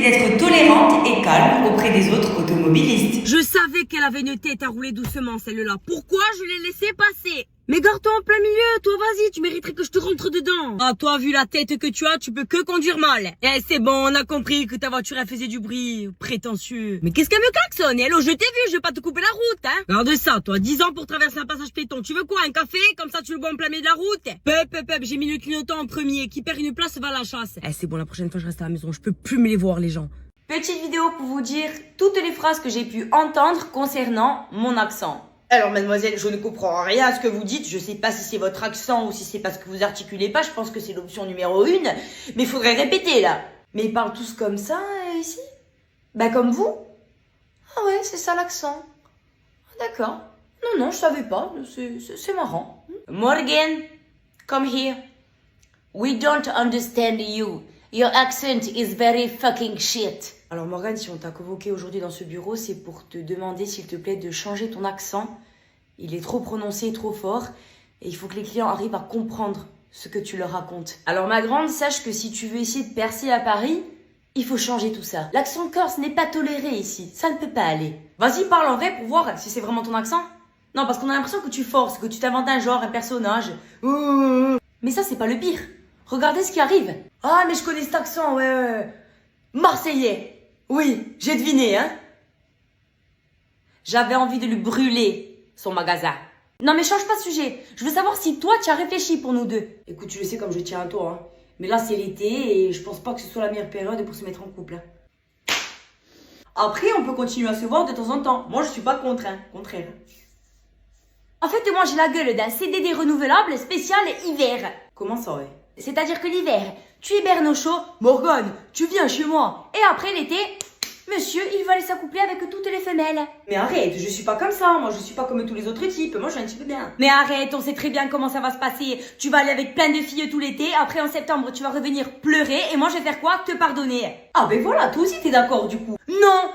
d'être tolérante et calme auprès des autres automobilistes. Je savais qu'elle avait une tête à rouler doucement, celle-là. Pourquoi je l'ai laissée passer? Mais garde-toi en plein milieu, toi vas-y, tu mériterais que je te rentre dedans. Ah, toi, vu la tête que tu as, tu peux que conduire mal. Eh, c'est bon, on a compris que ta voiture, elle faisait du bruit, prétentieux. Mais qu'est-ce qu'elle me klaxonne? Hello, je t'ai vu, je vais pas te couper la route, hein. Regarde ça, toi, 10 ans pour traverser un passage piéton. Tu veux quoi, un café? Comme ça, tu le bois en plein milieu de la route? Pep, j'ai mis le clignotant en premier. Qui perd une place va à la chasse. Eh, c'est bon, la prochaine fois, je reste à la maison. Je peux plus me les voir, les gens. Petite vidéo pour vous dire toutes les phrases que j'ai pu entendre concernant mon accent. Alors mademoiselle, je ne comprends rien à ce que vous dites, je sais pas si c'est votre accent ou si c'est parce que vous articulez pas, je pense que c'est l'option numéro 1, mais faudrait répéter là. Mais ils parlent tous comme ça ici? Bah comme vous? Ah ouais, c'est ça l'accent. Ah, d'accord. Non, je savais pas, c'est marrant. Morgan, come here. We don't understand you. Your accent is very fucking shit. Alors Morgane, si on t'a convoqué aujourd'hui dans ce bureau, c'est pour te demander s'il te plaît de changer ton accent. Il est trop prononcé, trop fort, et il faut que les clients arrivent à comprendre ce que tu leur racontes. Alors ma grande, sache que si tu veux essayer de percer à Paris, il faut changer tout ça. L'accent corse n'est pas toléré ici, ça ne peut pas aller. Vas-y, parle en vrai pour voir si c'est vraiment ton accent. Non, parce qu'on a l'impression que tu forces, que tu t'inventes un genre, un personnage. Mais ça, c'est pas le pire. Regardez ce qui arrive. Ah, mais je connais cet accent, ouais. Marseillais. Oui, j'ai deviné, hein. J'avais envie de lui brûler son magasin. Non mais change pas de sujet. Je veux savoir si toi tu as réfléchi pour nous deux. Écoute, tu le sais comme je tiens à toi, hein. Mais là c'est l'été et je pense pas que ce soit la meilleure période pour se mettre en couple. Hein. Après, on peut continuer à se voir de temps en temps. Moi, je suis pas contre, hein. Contraire. En fait, moi j'ai la gueule d'un CDD renouvelable spécial hiver. Comment ça, ouais? C'est-à-dire que l'hiver, tu hibernes au chaud, Morgane, tu viens chez moi. Et après l'été, monsieur, il va aller s'accoupler avec toutes les femelles. Mais arrête, je suis pas comme ça, moi je suis pas comme tous les autres types, moi je suis un type bien. Mais arrête, on sait très bien comment ça va se passer. Tu vas aller avec plein de filles tout l'été, après en septembre tu vas revenir pleurer et moi je vais faire quoi? Te pardonner. Ah ben voilà, toi aussi t'es d'accord du coup. Non!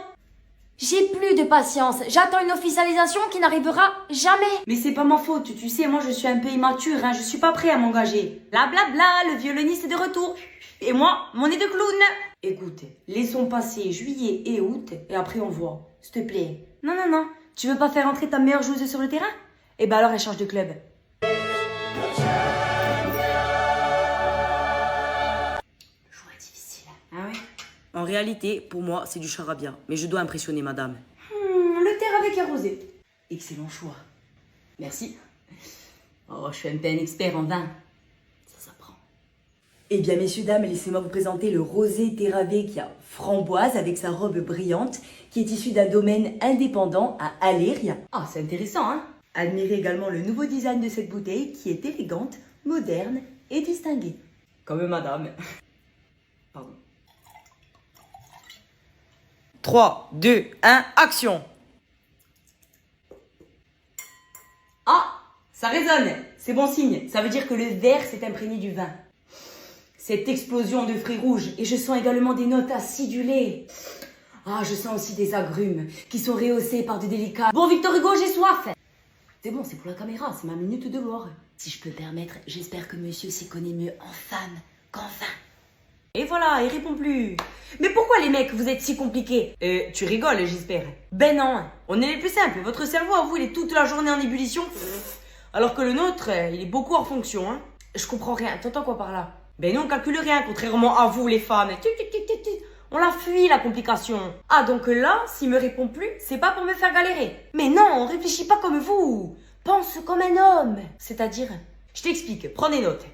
J'ai plus de patience, j'attends une officialisation qui n'arrivera jamais. Mais c'est pas ma faute, tu sais, moi je suis un peu immature, hein, je suis pas prêt à m'engager. Blablabla, le violoniste est de retour. Et moi, mon nez de clown. Écoute, laissons passer juillet et août et après on voit, s'il te plaît. Non, tu veux pas faire entrer ta meilleure joueuse sur le terrain? Eh ben alors elle change de club. Choix difficile. Ah ouais? En réalité, pour moi, c'est du charabia. Mais je dois impressionner madame. Le terre avec arrosé. Excellent choix. Merci. Oh, je suis un peu un expert en vin. Ça s'apprend. Eh bien, messieurs, dames, laissez-moi vous présenter le rosé Terravecchia framboise avec sa robe brillante qui est issue d'un domaine indépendant à Aléria. Ah, c'est intéressant, hein? Admirez également le nouveau design de cette bouteille qui est élégante, moderne et distinguée. Comme madame. Pardon. 3, 2, 1, action! Ah, ça résonne. C'est bon signe. Ça veut dire que le verre s'est imprégné du vin. Cette explosion de fruits rouges. Et je sens également des notes acidulées. Ah, je sens aussi des agrumes qui sont rehaussés par du délicat. Bon, Victor Hugo, j'ai soif. C'est bon, c'est pour la caméra. C'est ma minute de gloire. Si je peux me permettre, j'espère que monsieur s'y connaît mieux en femme qu'en vin. Et voilà, il répond plus. Mais pourquoi les mecs, vous êtes si compliqués? Tu rigoles, j'espère. Ben non, on est les plus simples. Votre cerveau, à vous, il est toute la journée en ébullition. Alors que le nôtre, il est beaucoup en fonction, hein. Je comprends rien. T'entends quoi par là? Ben nous, on calcule rien, contrairement à vous, les femmes. On la fuit, la complication. Ah, donc là, s'il me répond plus, c'est pas pour me faire galérer. Mais non, on réfléchit pas comme vous. Pense comme un homme. C'est-à-dire, je t'explique, prends des notes.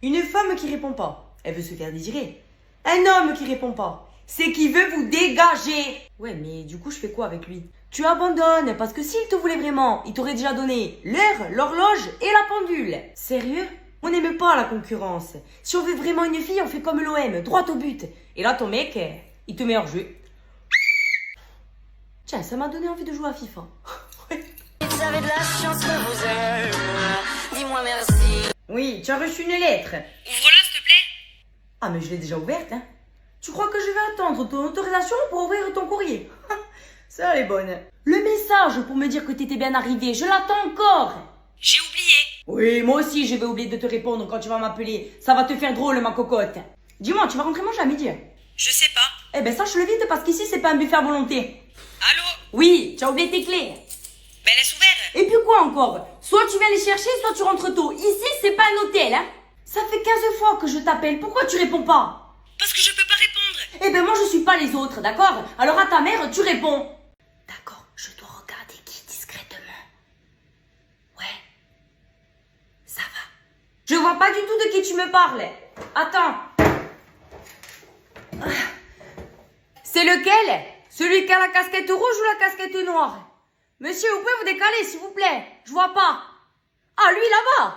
Une femme qui répond pas, elle veut se faire désirer. Un homme qui répond pas, c'est qu'il veut vous dégager. Ouais, mais du coup, je fais quoi avec lui? Tu abandonnes, parce que s'il te voulait vraiment, il t'aurait déjà donné l'heure, l'horloge et la pendule. Sérieux? On n'aime pas la concurrence. Si on veut vraiment une fille, on fait comme l'OM, droit au but. Et là, ton mec, il te met hors jeu. Tiens, ça m'a donné envie de jouer à FIFA. Vous avez de la chance qu'on vous aime. Dis-moi merci. Oui, tu as reçu une lettre. Ouvre-la, s'il te plaît. Ah, mais je l'ai déjà ouverte, hein. Tu crois que je vais attendre ton autorisation pour ouvrir ton courrier? Ça, elle est bonne. Le message pour me dire que t'étais bien arrivé, je l'attends encore. J'ai oublié. Oui, moi aussi, je vais oublier de te répondre quand tu vas m'appeler. Ça va te faire drôle, ma cocotte. Dis-moi, tu vas rentrer manger à midi? Je sais pas. Eh ben sache-le vite parce qu'ici c'est pas un buffet à volonté. Allô? Oui, tu as oublié tes clés. Ben laisse ouvert. Et puis quoi encore? Soit tu viens les chercher, soit tu rentres tôt. Ici, c'est pas un hôtel, hein. Ça fait 15 fois que je t'appelle. Pourquoi tu réponds pas? Parce que je peux pas répondre. Eh ben moi je suis pas les autres, d'accord? Alors à ta mère, tu réponds. D'accord, je dois regarder qui discrètement. Ouais. Ça va. Je vois pas du tout de qui tu me parles. Attends. C'est lequel? Celui qui a la casquette rouge ou la casquette noire? Monsieur, vous pouvez vous décaler, s'il vous plaît. Je vois pas. Ah, lui, là-bas.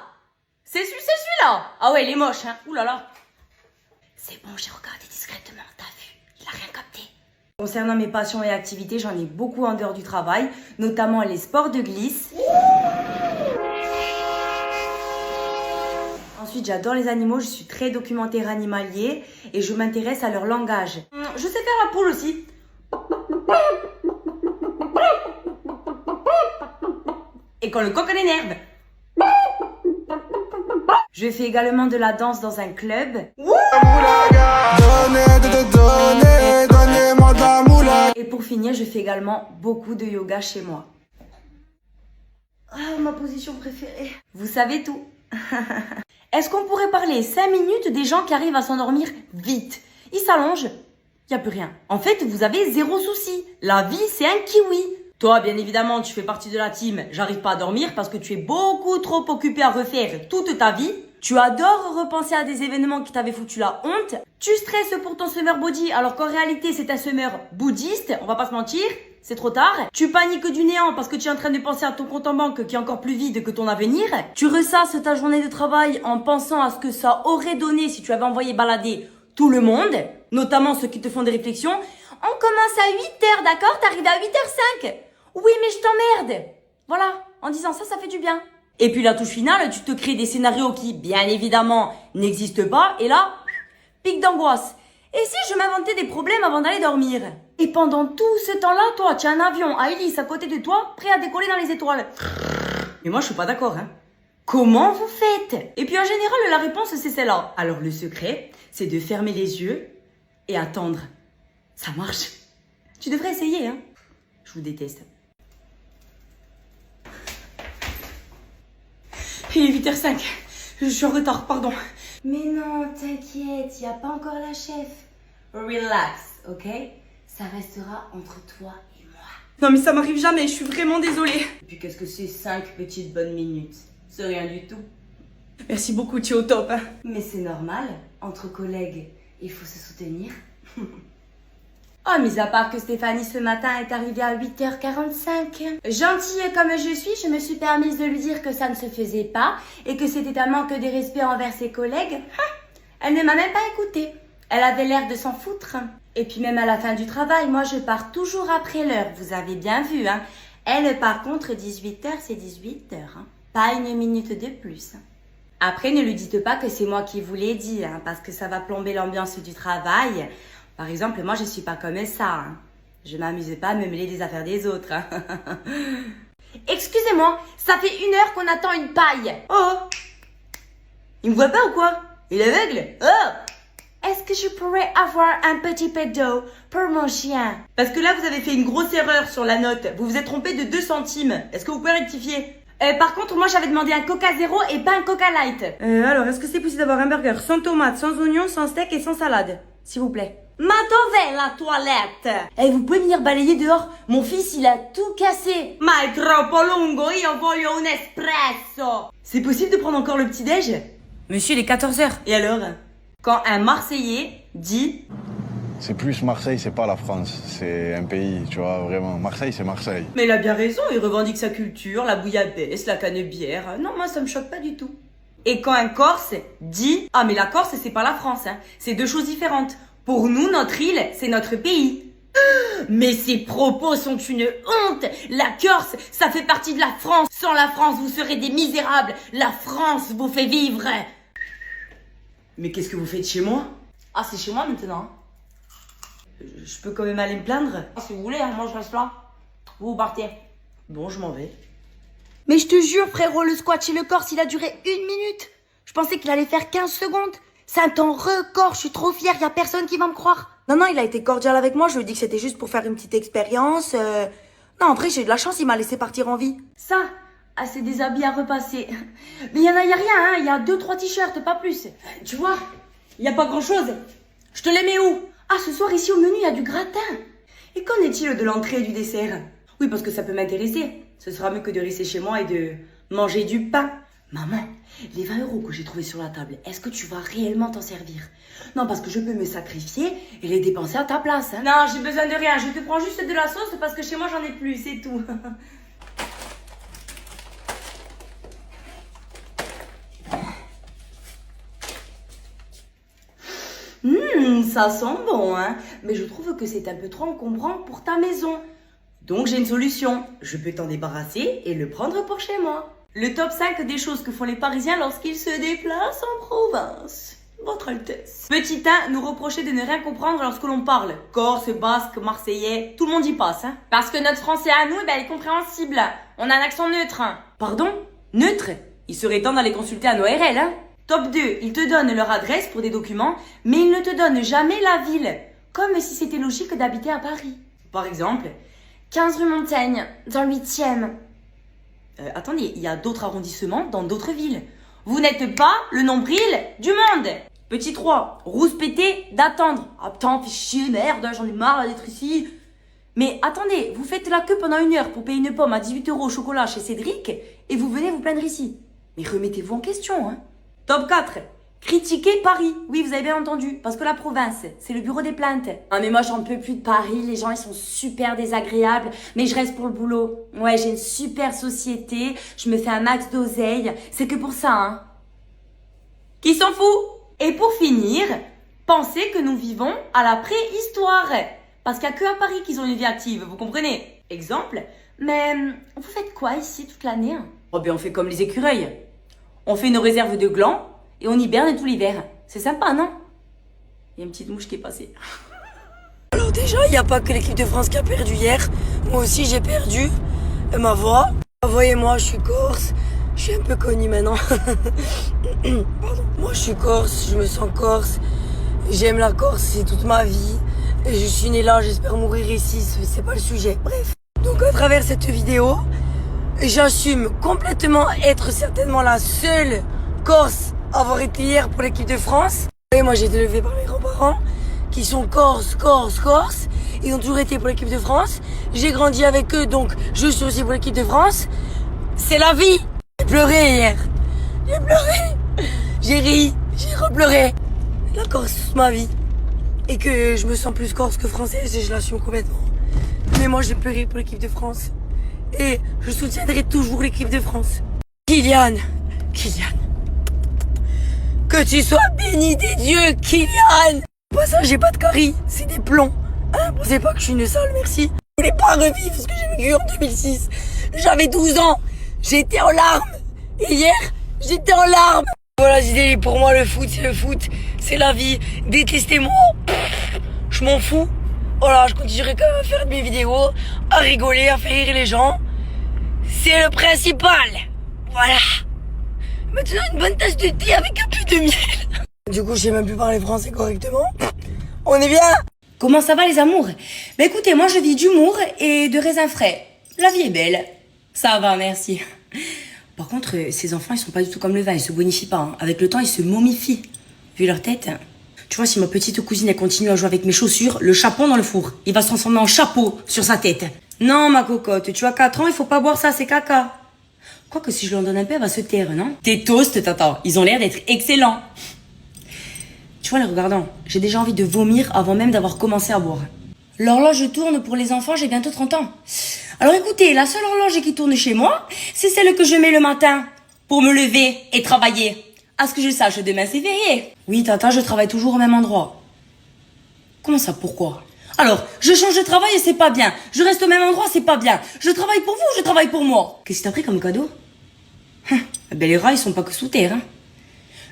C'est celui-là. Ah ouais, il est moche, hein. Ouh là là. C'est bon, j'ai regardé discrètement. T'as vu? Il a rien capté. Concernant mes passions et activités, j'en ai beaucoup en dehors du travail, notamment les sports de glisse. Ensuite, j'adore les animaux, je suis très documentaire animalier et je m'intéresse à leur langage. Je sais faire la poule aussi. Et quand le coq en énerve. Je fais également de la danse dans un club. Et pour finir, je fais également beaucoup de yoga chez moi. Ah, ma position préférée. Vous savez tout. Est-ce qu'on pourrait parler 5 minutes des gens qui arrivent à s'endormir vite? Ils s'allongent, il n'y a plus rien. En fait, vous avez zéro souci. La vie, c'est un kiwi. Toi, bien évidemment, tu fais partie de la team « J'arrive pas à dormir » parce que tu es beaucoup trop occupé à refaire toute ta vie. Tu adores repenser à des événements qui t'avaient foutu la honte. Tu stresses pour ton summer body alors qu'en réalité, c'est un summer bouddhiste. On va pas se mentir, c'est trop tard. Tu paniques du néant parce que tu es en train de penser à ton compte en banque qui est encore plus vide que ton avenir. Tu ressasses ta journée de travail en pensant à ce que ça aurait donné si tu avais envoyé balader tout le monde, notamment ceux qui te font des réflexions. On commence à 8h, d'accord? T'arrives à 8h05. Oui, mais je t'emmerde. Voilà, en disant ça, ça fait du bien. Et puis la touche finale, tu te crées des scénarios qui, bien évidemment, n'existent pas. Et là, pic d'angoisse. Et si je m'inventais des problèmes avant d'aller dormir? Et pendant tout ce temps-là, toi, tu as un avion à hélice à côté de toi, prêt à décoller dans les étoiles. Mais moi, je suis pas d'accord, hein. Comment vous faites? Et puis en général, la réponse, c'est celle-là. Alors le secret, c'est de fermer les yeux et attendre. Ça marche. Tu devrais essayer, hein. Je vous déteste. Il est 8h05. Je suis en retard, pardon. Mais non, t'inquiète, y a pas encore la chef. Relax, ok? Ça restera entre toi et moi. Non mais ça m'arrive jamais, je suis vraiment désolée. Et puis qu'est-ce que c'est 5 petites bonnes minutes? C'est rien du tout. Merci beaucoup, tu es au top. Hein. Mais c'est normal, entre collègues, il faut se soutenir. Oh, mis à part que Stéphanie ce matin est arrivée à 8h45. Gentille comme je suis, je me suis permise de lui dire que ça ne se faisait pas et que c'était un manque de respect envers ses collègues. Elle ne m'a même pas écoutée. Elle avait l'air de s'en foutre. Et puis même à la fin du travail, moi je pars toujours après l'heure. Vous avez bien vu, hein. Elle, par contre, 18h, c'est 18h. Hein. Pas une minute de plus. Après, ne lui dites pas que c'est moi qui vous l'ai dit, hein, parce que ça va plomber l'ambiance du travail. Par exemple, moi, je suis pas comme ça. Hein. Je m'amuse pas à me mêler des affaires des autres. Hein. Excusez-moi, ça fait 1 heure qu'on attend une paille. Oh! Il me voit pas ou quoi? Il est aveugle? Oh! Est-ce que je pourrais avoir un petit peu d'eau pour mon chien? Parce que là, vous avez fait une grosse erreur sur la note. Vous vous êtes trompé de 2 centimes. Est-ce que vous pouvez rectifier? Par contre, moi, j'avais demandé un Coca Zéro et pas un Coca Light. Alors, est-ce que c'est possible d'avoir un burger sans tomate, sans oignon, sans steak et sans salade? S'il vous plaît. Matovin, la toilette. Eh, vous pouvez venir balayer dehors? Mon fils, il a tout cassé. Ma è troppo lungo, io voglio un espresso. C'est possible de prendre encore le petit-déj? Monsieur, il est 14h. Et alors? Quand un Marseillais dit... C'est plus Marseille, c'est pas la France, c'est un pays, tu vois, vraiment. Marseille, c'est Marseille. Mais il a bien raison, il revendique sa culture, la bouillabaisse, la canebière. Non, moi, ça me choque pas du tout. Et quand un Corse dit... Ah, mais la Corse, c'est pas la France, hein. C'est 2 choses différentes. Pour nous, notre île, c'est notre pays. Mais ces propos sont une honte. La Corse, ça fait partie de la France. Sans la France, vous serez des misérables. La France vous fait vivre. Mais qu'est-ce que vous faites chez moi? Ah, c'est chez moi maintenant. Je peux quand même aller me plaindre? Si vous voulez, hein, moi je reste là. Vous partez. Bon, je m'en vais. Mais je te jure, frérot, le squat chez le Corse, il a duré 1 minute. Je pensais qu'il allait faire 15 secondes. C'est un temps record, je suis trop fière, y a personne qui va me croire. Non, il a été cordial avec moi, je lui ai dit que c'était juste pour faire une petite expérience. Non, après, j'ai eu de la chance, il m'a laissé partir en vie. Ça, c'est des habits à repasser. Mais y a rien, hein, y a 2-3 t-shirts, pas plus. Tu vois, y a pas grand-chose. Je te les mets où? Ah, ce soir, ici au menu, y a du gratin. Et qu'en est-il de l'entrée et du dessert? Oui, parce que ça peut m'intéresser. Ce sera mieux que de rester chez moi et de manger du pain. Maman, les 20 € que j'ai trouvés sur la table, est-ce que tu vas réellement t'en servir? Non, parce que je peux me sacrifier et les dépenser à ta place. Hein. Non, j'ai besoin de rien. Je te prends juste de la sauce parce que chez moi, j'en ai plus, c'est tout. Ça sent bon, hein. Mais je trouve que c'est un peu trop encombrant pour ta maison. Donc j'ai une solution. Je peux t'en débarrasser et le prendre pour chez moi. Le top 5 des choses que font les Parisiens lorsqu'ils se déplacent en province. Votre Altesse. Petit 1, nous reprocher de ne rien comprendre lorsque l'on parle. Corse, basque, marseillais, tout le monde y passe, hein. Parce que notre français à nous, est compréhensible. On a un accent neutre. Pardon? Neutre? Il serait temps d'aller consulter un ORL, hein. Top 2, ils te donnent leur adresse pour des documents, mais ils ne te donnent jamais la ville. Comme si c'était logique d'habiter à Paris. Par exemple, 15 rue Montaigne, dans le 8e. Attendez, il y a d'autres arrondissements dans d'autres villes. Vous n'êtes pas le nombril du monde. Petit 3, rouspéter d'attendre. Ah putain, fais chier, merde, j'en ai marre d'être ici. Mais attendez, vous faites la queue pendant 1 heure pour payer une pomme à 18 € au chocolat chez Cédric et vous venez vous plaindre ici. Mais remettez-vous en question, hein. Top 4, critiquer Paris. Oui, vous avez bien entendu, parce que la province, c'est le bureau des plaintes. Ah mais moi j'en peux plus de Paris, les gens ils sont super désagréables, mais je reste pour le boulot. Ouais, j'ai une super société, je me fais un max d'oseille, c'est que pour ça, hein. Qui s'en fout? Et pour finir, pensez que nous vivons à la préhistoire. Parce qu'il n'y a que à Paris qu'ils ont une vie active, vous comprenez? Exemple, mais vous faites quoi ici toute l'année? Oh ben on fait comme les écureuils. On fait nos réserves de glands et on hiberne tout l'hiver. C'est sympa, non? Il y a une petite mouche qui est passée. Alors déjà, il n'y a pas que l'équipe de France qui a perdu hier. Moi aussi, j'ai perdu ma voix. Voyez-moi, je suis corse. Je suis un peu connu maintenant. Pardon. Moi, je suis corse, je me sens corse. J'aime la Corse, c'est toute ma vie. Et je suis né là, j'espère mourir ici. C'est pas le sujet. Bref. Donc, à travers cette vidéo, j'assume complètement être certainement la seule Corse à avoir été hier pour l'équipe de France. Et moi, j'ai été élevé par mes grands-parents qui sont Corse. Ils ont toujours été pour l'équipe de France. J'ai grandi avec eux, donc je suis aussi pour l'équipe de France. C'est la vie. J'ai pleuré hier. J'ai pleuré. J'ai ri. J'ai repleuré. La Corse, c'est toute ma vie. Et que je me sens plus Corse que française et je l'assume complètement. Mais moi, j'ai pleuré pour l'équipe de France. Et je soutiendrai toujours l'équipe de France. Kylian. Que tu sois béni des dieux, Kylian. Pas ça, j'ai pas de caries, c'est des plombs. Hein, pensez pas que je suis une sale, merci. Je voulais pas revivre ce que j'ai vécu en 2006. J'avais 12 ans. J'étais en larmes. Et hier, j'étais en larmes. Voilà, l'idée, pour moi, le foot, c'est la vie. Détestez-moi. Je m'en fous. Voilà, je continuerai quand même à faire mes vidéos, à rigoler, à faire rire les gens. C'est le principal. Voilà. Maintenant, une bonne tasse de thé avec un peu de miel. Du coup, je sais même plus parler français correctement. On est bien? Comment ça va les amours? Bah écoutez, moi je vis d'humour et de raisins frais. La vie est belle. Ça va, merci. Par contre, ces enfants, ils sont pas du tout comme le vin, ils se bonifient pas. Hein. Avec le temps, ils se momifient. Vu leur tête. Tu vois, si ma petite cousine, elle continue à jouer avec mes chaussures, le chapeau dans le four, il va se transformer en chapeau sur sa tête. Non, ma cocotte, tu as 4 ans, il faut pas boire ça, c'est caca. Quoique si je lui en donne un peu, elle va se taire, non? Tes toasts, tata, ils ont l'air d'être excellents. Tu vois, les regardant, j'ai déjà envie de vomir avant même d'avoir commencé à boire. L'horloge tourne pour les enfants, j'ai bientôt 30 ans. Alors écoutez, la seule horloge qui tourne chez moi, c'est celle que je mets le matin pour me lever et travailler. À ce que je sache, demain c'est férié. Oui, tata, je travaille toujours au même endroit. Comment ça, pourquoi? Alors, je change de travail et c'est pas bien. Je reste au même endroit, c'est pas bien. Je travaille pour vous ou je travaille pour moi? Qu'est-ce que t'as pris comme cadeau? Ben les rats, ils sont pas que sous terre, hein.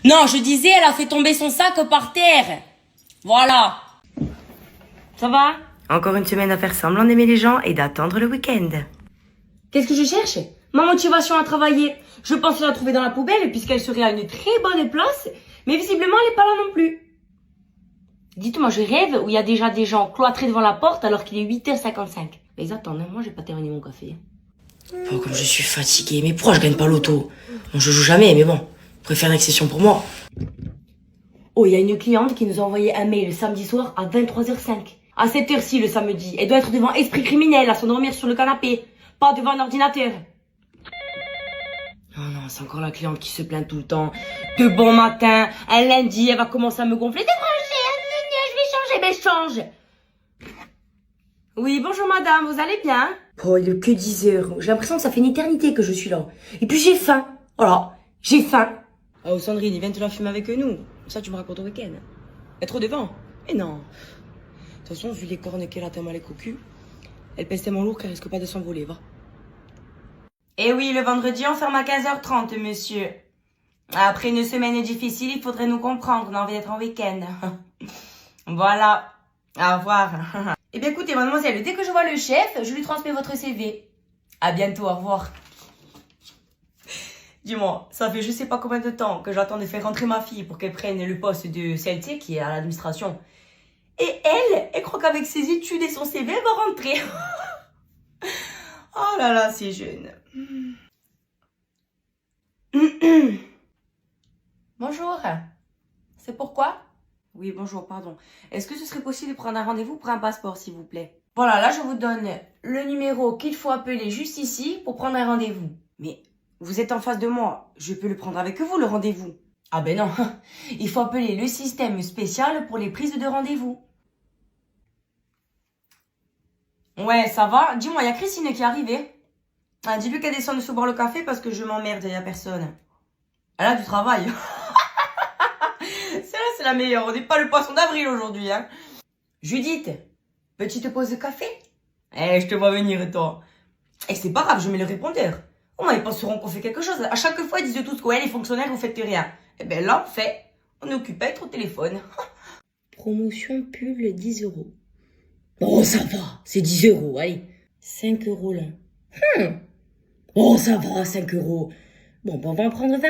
Non, je disais, elle a fait tomber son sac par terre. Voilà. Ça va? Encore une semaine à faire semblant d'aimer les gens et d'attendre le week-end. Qu'est-ce que je cherche? Ma motivation à travailler. Je pensais la trouver dans la poubelle puisqu'elle serait à une très bonne place Mais visiblement, elle est pas là non plus. Dites-moi, je rêve où il y a déjà des gens cloîtrés devant la porte alors qu'il est 8h55. Mais ils attendent, hein. Moi j'ai pas terminé mon café. Oh, comme je suis fatiguée. Mais pourquoi je gagne pas l'auto? Bon, je joue jamais, mais bon. Je préfère une exception pour moi. Oh, il y a une cliente qui nous a envoyé un mail le samedi soir à 23h05. À cette heure-ci le samedi, elle doit être devant Esprit Criminel à s'endormir sur le canapé, pas devant un ordinateur. Oh non, c'est encore la cliente qui se plaint tout le temps. De bon matin, un lundi, elle va commencer à me gonfler. Je vais changer, mais je change. Oui, bonjour madame, vous allez bien? Oh, il est que 10 heures. J'ai l'impression que ça fait une éternité que je suis là. Et puis j'ai faim. Voilà, j'ai faim. Oh, Sandrine, viens te la fumer avec nous. Ça, tu me racontes au week-end. Y'a trop de vent. Mais non. De toute façon, vu les cornes qu'elle a tellement les cocus, elle pèse tellement lourd qu'elle risque pas de s'envoler, va. Eh oui, le vendredi, on ferme à 15h30, monsieur. Après une semaine difficile, il faudrait nous comprendre, on a envie d'être en week-end. Voilà. Au revoir. Eh bien, écoutez, mademoiselle, dès que je vois le chef, je lui transmets votre CV. À bientôt, au revoir. Dis-moi, ça fait je sais pas combien de temps que j'attends de faire rentrer ma fille pour qu'elle prenne le poste de CLT qui est à l'administration. Et elle croit qu'avec ses études et son CV, elle va rentrer. Oh là là, c'est jeune. Bonjour. C'est pourquoi? Oui, bonjour, pardon. Est-ce que ce serait possible de prendre un rendez-vous pour un passeport, s'il vous plaît? Voilà, là, je vous donne le numéro qu'il faut appeler juste ici pour prendre un rendez-vous. Mais vous êtes en face de moi. Je peux le prendre avec vous, le rendez-vous. Ah ben non. Il faut appeler le système spécial pour les prises de rendez-vous. Ouais, ça va. Dis-moi, il y a Christine qui est arrivée. Ah, dis-lui qu'elle descende se boire le café parce que je m'emmerde, il n'y a personne. Elle a du travail. Celle-là, c'est la meilleure. On n'est pas le poisson d'avril aujourd'hui, hein. Judith, petite pause de café? Eh, je te vois venir, toi. Et c'est pas grave, je mets le répondeur. Au moins, ils penseront qu'on fait quelque chose. À chaque fois, ils disent tous que ouais, les fonctionnaires, vous faites rien. Eh ben là, on fait. On est occupé à être au téléphone. Promotion pull 10 €. Oh, ça va, c'est 10 €, allez. 5 € là. Oh, ça va, 5 €. Bon, ben, on va en prendre 20.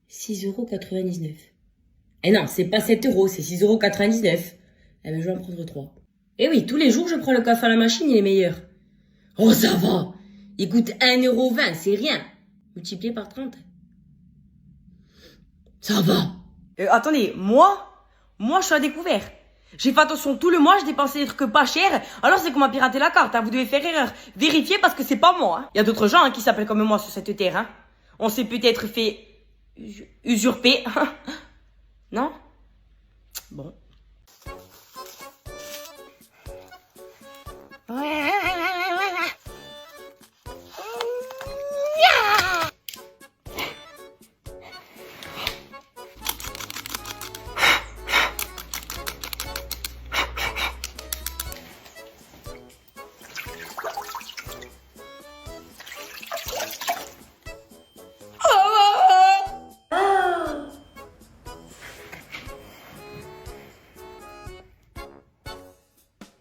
6,99 €. Eh non, c'est pas 7 €, c'est 6,99 €. Eh ben, je vais en prendre 3. Eh oui, tous les jours, je prends le café à la machine, il est meilleur. Oh, ça va. Il coûte 1,20 €, c'est rien. Multiplié par 30. Ça va. Attendez, moi, je suis à découvert. J'ai fait attention tout le mois, je dépensais des trucs pas chers. Alors c'est qu'on m'a piraté la carte, hein. Vous devez faire erreur. Vérifiez parce que c'est pas moi. Hein. Il y a d'autres gens qui s'appellent comme moi sur cette terre. Hein. On s'est peut-être fait usurper. Non? Bon.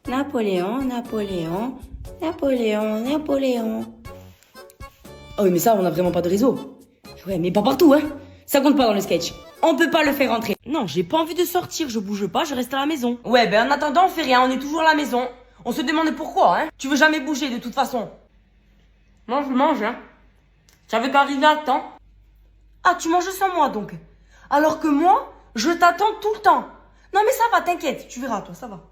Napoléon, Napoléon, Napoléon, Napoléon. Oh oui, mais ça, on a vraiment pas de réseau. Ouais, mais pas partout, hein. Ça compte pas dans le sketch. On peut pas le faire rentrer. Non, j'ai pas envie de sortir, je bouge pas, je reste à la maison. Ouais, ben en attendant, on fait rien, on est toujours à la maison. On se demande pourquoi, hein. Tu veux jamais bouger de toute façon. Moi, je mange, hein. J'avais qu'à arriver à temps. Ah, tu manges sans moi, donc. Alors que moi, je t'attends tout le temps. Non, mais ça va, t'inquiète, tu verras, toi, ça va.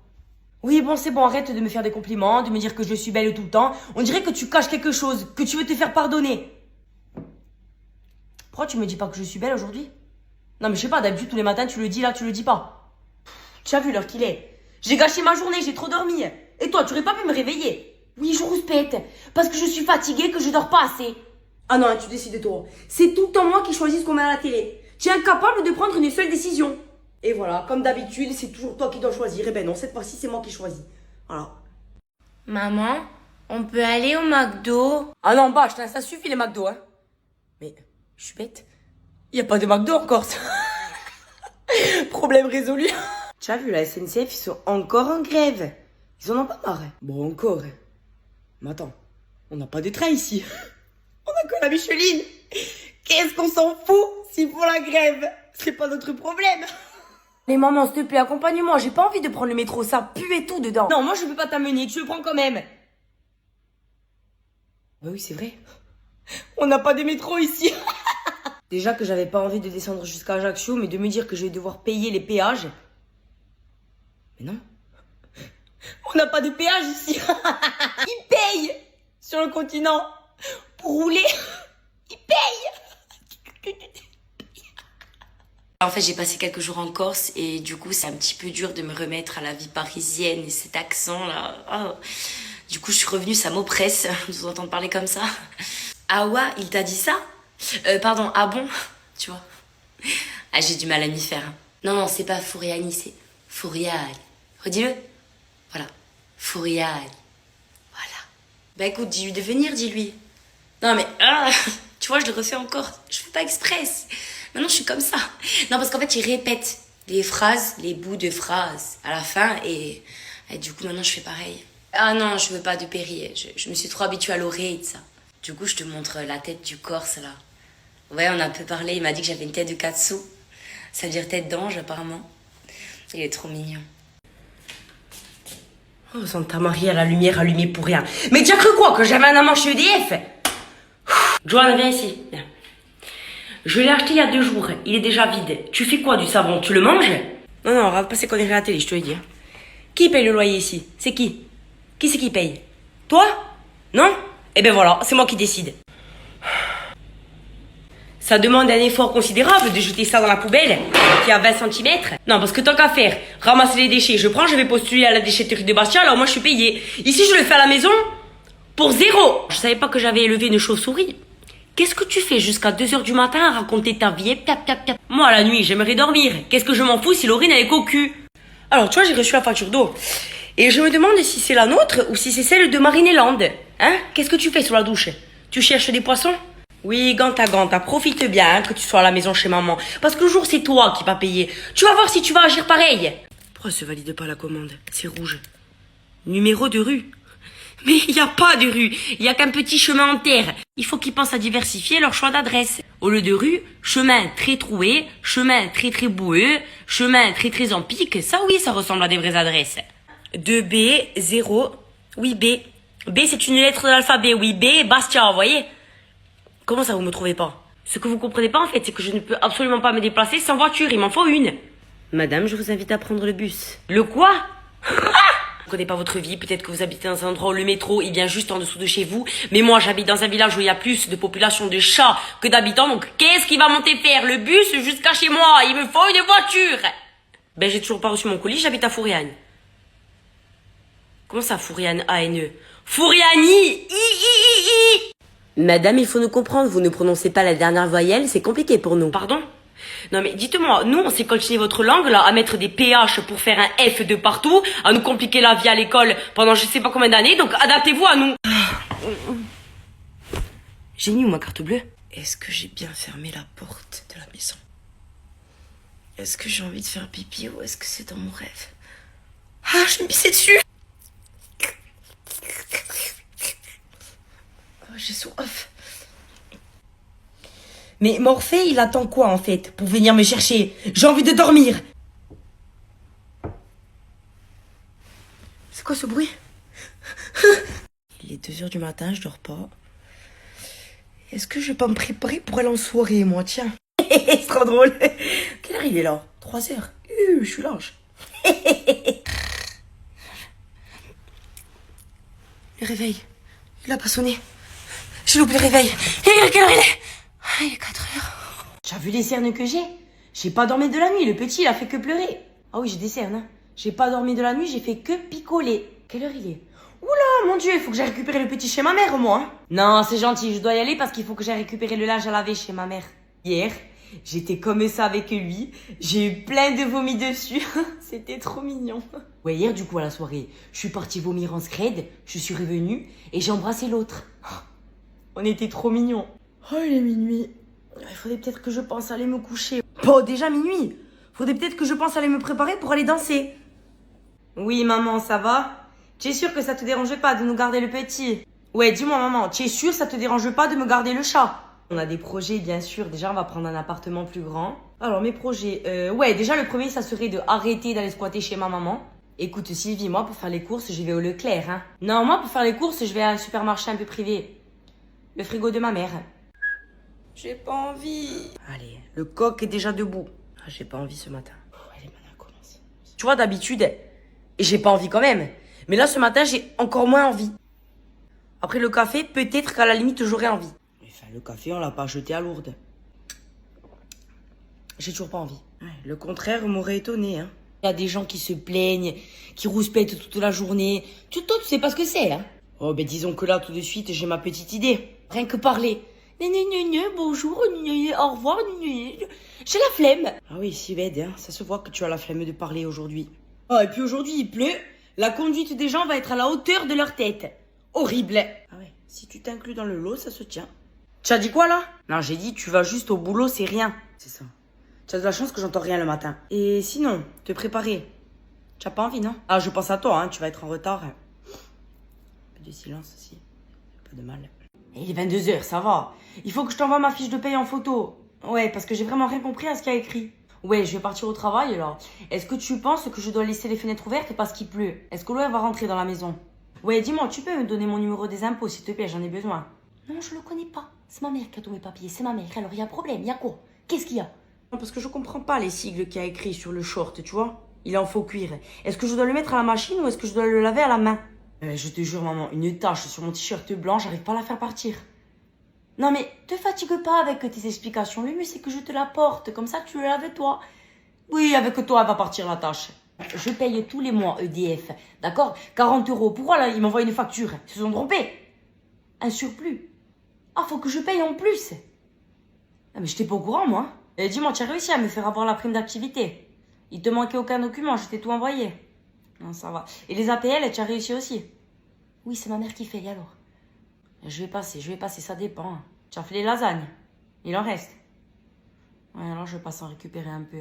Oui, bon, c'est bon, arrête de me faire des compliments, de me dire que je suis belle tout le temps. On dirait que tu caches quelque chose, que tu veux te faire pardonner. Pourquoi tu me dis pas que je suis belle aujourd'hui? Non, mais je sais pas, d'habitude, tous les matins, tu le dis, là, tu le dis pas. Tu as vu l'heure qu'il est? J'ai gâché ma journée, j'ai trop dormi. Et toi, tu aurais pas pu me réveiller? Oui, je rouspète, parce que je suis fatiguée, que je dors pas assez. Ah non, tu décides toi. C'est tout le temps moi qui choisis ce qu'on met à la télé. Tu es incapable de prendre une seule décision. Et voilà, comme d'habitude, c'est toujours toi qui dois choisir. Et ben non, cette fois-ci, c'est moi qui choisis. Voilà. Maman, on peut aller au McDo? Ah non, bâche, ça suffit les McDo, hein. Mais, je suis bête. Y a pas de McDo en Corse. Problème résolu. Tu as vu, la SNCF, ils sont encore en grève. Ils en ont pas marre. Bon, encore. Mais attends, on n'a pas de train ici. On a que la Micheline. Qu'est-ce qu'on s'en fout s'ils font la grève? C'est pas notre problème. Mais maman, s'il te plaît, accompagne-moi. J'ai pas envie de prendre le métro, ça pue et tout dedans. Non, moi je peux pas t'amener, tu le prends quand même. Bah oui, c'est vrai. On n'a pas de métro ici. Déjà que j'avais pas envie de descendre jusqu'à Ajaccio, mais de me dire que je vais devoir payer les péages. Mais non. On n'a pas de péage ici. Ils payent sur le continent pour rouler. Ils payent. En fait, j'ai passé quelques jours en Corse et du coup, c'est un petit peu dur de me remettre à la vie parisienne et cet accent-là. Oh. Du coup, je suis revenue, ça m'oppresse de vous entendre parler comme ça. Ah ouais, il t'a dit ça? Pardon, ah bon? Tu vois? Ah, j'ai du mal à m'y faire. Non, non, c'est pas Fouriani, c'est Fouriani. Redis-le. Voilà. Fouriani. Voilà. Bah écoute, dis-lui de venir, dis-lui. Non mais, tu vois, je le refais encore. Je fais pas express. Maintenant, je suis comme ça. Non, parce qu'en fait, il répète les phrases, les bouts de phrases à la fin et du coup, maintenant, je fais pareil. Ah non, je veux pas de Perrier. Je me suis trop habituée à l'oreille de ça. Du coup, je te montre la tête du Corse, là. Ouais, on a un peu parlé. Il m'a dit que j'avais une tête de Katsu. Ça veut dire tête d'ange, apparemment. Il est trop mignon. Oh, Santa Maria, la lumière allumée pour rien. Mais tu as cru quoi, que j'avais un amant chez EDF? Joanne, viens ici. Viens. Je l'ai acheté il y a 2 jours. Il est déjà vide. Tu fais quoi du savon? Tu le manges? Non, non, on va passer qu'on est à la télé, je te le dis. Qui paye le loyer ici? C'est qui? Qui c'est qui paye? Toi? Non? Eh ben voilà, c'est moi qui décide. Ça demande un effort considérable de jeter ça dans la poubelle, qui a 20 cm. Non, parce que tant qu'à faire, ramasser les déchets, je vais postuler à la déchetterie de Bastia, alors moi je suis payée. Ici, je le fais à la maison pour 0. Je savais pas que j'avais élevé une chauve-souris. Qu'est-ce que tu fais jusqu'à 2h du matin à raconter ta vie? Piap, piap, piap. Moi, la nuit, j'aimerais dormir. Qu'est-ce que je m'en fous si Laurine elle est cocu? Alors, tu vois, j'ai reçu la facture d'eau. Et je me demande si c'est la nôtre ou si c'est celle de Marineland. Hein? Qu'est-ce que tu fais sous la douche? Tu cherches des poissons? Oui, Ganta, profite bien hein, que tu sois à la maison chez maman. Parce que le jour, c'est toi qui vas payer. Tu vas voir si tu vas agir pareil. Pourquoi se valide pas la commande? C'est rouge. Numéro de rue. Mais il n'y a pas de rue. Il n'y a qu'un petit chemin en terre. Il faut qu'ils pensent à diversifier leur choix d'adresse. Au lieu de rue, chemin très troué, chemin très très boueux, chemin très très en pique. Ça oui, ça ressemble à des vraies adresses. 2B, 0. Oui, B. B, c'est une lettre de l'alphabet. Oui, B, Bastia, vous voyez? Comment ça, vous me trouvez pas? Ce que vous comprenez pas, en fait, c'est que je ne peux absolument pas me déplacer sans voiture. Il m'en faut une. Madame, je vous invite à prendre le bus. Le quoi? Je connais pas votre vie, peut-être que vous habitez dans un endroit où le métro est bien juste en dessous de chez vous, mais moi j'habite dans un village où il y a plus de population de chats que d'habitants, donc qu'est-ce qui va monter faire le bus jusqu'à chez moi? Il me faut une voiture. Ben j'ai toujours pas reçu mon colis, j'habite à Fouriane. Comment ça Fouriane, A-N-E? Fouriani, I. Madame, il faut nous comprendre, vous ne prononcez pas la dernière voyelle, c'est compliqué pour nous. Pardon? Non mais dites-moi, nous on s'est continué votre langue là, à mettre des PH pour faire un F de partout, à nous compliquer la vie à l'école pendant je sais pas combien d'années, donc adaptez-vous à nous. J'ai mis où ma carte bleue? Est-ce que j'ai bien fermé la porte de la maison? Est-ce que j'ai envie de faire pipi ou est-ce que c'est dans mon rêve? Ah, je me pissais dessus. Oh, j'ai soif. Mais Morphée, il attend quoi en fait pour venir me chercher? J'ai envie de dormir. C'est quoi ce bruit? Il est 2h du matin, je dors pas. Est-ce que je vais pas me préparer pour aller en soirée, moi? Tiens. C'est trop drôle. Quelle heure il est là? 3h. Je suis lâche. Le réveil. Il a pas sonné. J'ai loupé le réveil. Et quelle heure il est? Ah, il est 4h. Tu as vu les cernes que j'ai? J'ai pas dormi de la nuit, le petit il a fait que pleurer. Ah oui, j'ai des cernes, hein. J'ai pas dormi de la nuit, j'ai fait que picoler. Quelle heure il est? Oula, mon Dieu, il faut que j'aille récupérer le petit chez ma mère, moi. Hein. Non, c'est gentil, je dois y aller parce qu'il faut que j'aille récupérer le linge à laver chez ma mère. Hier, j'étais comme ça avec lui, j'ai eu plein de vomi dessus. C'était trop mignon. Ouais, hier, du coup, à la soirée, je suis partie vomir en scred, je suis revenue et j'ai embrassé l'autre. On était trop mignons. Oh, il est minuit. Il faudrait peut-être que je pense à aller me coucher. Bon, déjà minuit. Faudrait peut-être que je pense à aller me préparer pour aller danser. Oui, maman, ça va? Tu es sûre que ça te dérange pas de nous garder le petit? Ouais, dis-moi, maman, tu es sûre que ça te dérange pas de me garder le chat? On a des projets, bien sûr. Déjà, on va prendre un appartement plus grand. Alors, mes projets. Ouais, déjà, le premier, ça serait de arrêter d'aller squatter chez ma maman. Écoute, Sylvie, moi, pour faire les courses, je vais au Leclerc, hein. Non, moi, pour faire les courses, je vais à un supermarché un peu privé. Le frigo de ma mère. J'ai pas envie. Allez, le coq est déjà debout. Ah, j'ai pas envie ce matin. Allez, maintenant, commence. Tu vois, d'habitude, j'ai pas envie quand même. Mais là, ce matin, j'ai encore moins envie. Après le café, peut-être qu'à la limite, j'aurais envie. Enfin, le café, on l'a pas jeté à Lourdes. J'ai toujours pas envie. Ouais, le contraire m'aurait étonné, hein. Il y a des gens qui se plaignent, qui rouspètent toute la journée. Toi, tu sais pas ce que c'est, hein? Oh, ben disons que là, tout de suite, j'ai ma petite idée. Rien que parler. Bonjour, au revoir, j'ai la flemme. Ah oui, Sylvette, hein, ça se voit que tu as la flemme de parler aujourd'hui. Oh, et puis aujourd'hui, il pleut. La conduite des gens va être à la hauteur de leur tête. Horrible. Ah ouais, si tu t'inclus dans le lot, ça se tient. Tu as dit quoi, là? Non, j'ai dit, tu vas juste au boulot, c'est rien. C'est ça. Tu as de la chance que j'entends rien le matin. Et sinon, te préparer. Tu as pas envie, non? Ah, je pense à toi, hein, tu vas être en retard. Un peu de silence aussi. Pas de mal. Il est 22h, ça va. Il faut que je t'envoie ma fiche de paye en photo. Ouais, parce que j'ai vraiment rien compris à ce qu'il y a écrit. Ouais, je vais partir au travail, là. Est-ce que tu penses que je dois laisser les fenêtres ouvertes parce qu'il pleut? Est-ce que l'eau, elle va rentrer dans la maison? Ouais, dis-moi, tu peux me donner mon numéro des impôts, s'il te plaît, j'en ai besoin. Non, je le connais pas. C'est ma mère qui a tous mes papiers, c'est ma mère. Alors, il y a un problème, il y a quoi? Qu'est-ce qu'il y a? Non, parce que je comprends pas les sigles qu'il y a écrit sur le short, tu vois. Il est en faux cuir. Est-ce que je dois le mettre à la machine ou est-ce que je dois le laver à la main? Je te jure, maman, une tache sur mon t-shirt blanc, j'arrive pas à la faire partir. Non, mais te fatigue pas avec tes explications. Le mieux, c'est que je te la porte. Comme ça, tu le laves toi. Oui, avec toi, elle va partir la tâche. Je paye tous les mois EDF. D'accord? 40 €. Pourquoi là, ils m'envoient une facture? Ils se sont trompés. Un surplus. Ah, faut que je paye en plus. Ah, mais j'étais pas au courant, moi. Et dis-moi, tu as réussi à me faire avoir la prime d'activité? Il te manquait aucun document, je t'ai tout envoyé. Non, ça va. Et les APL, tu as réussi aussi? Oui, c'est ma mère qui fait, alors. Je vais passer, ça dépend. Tu as fait les lasagnes? Il en reste? Ouais, alors je vais passer en récupérer un peu.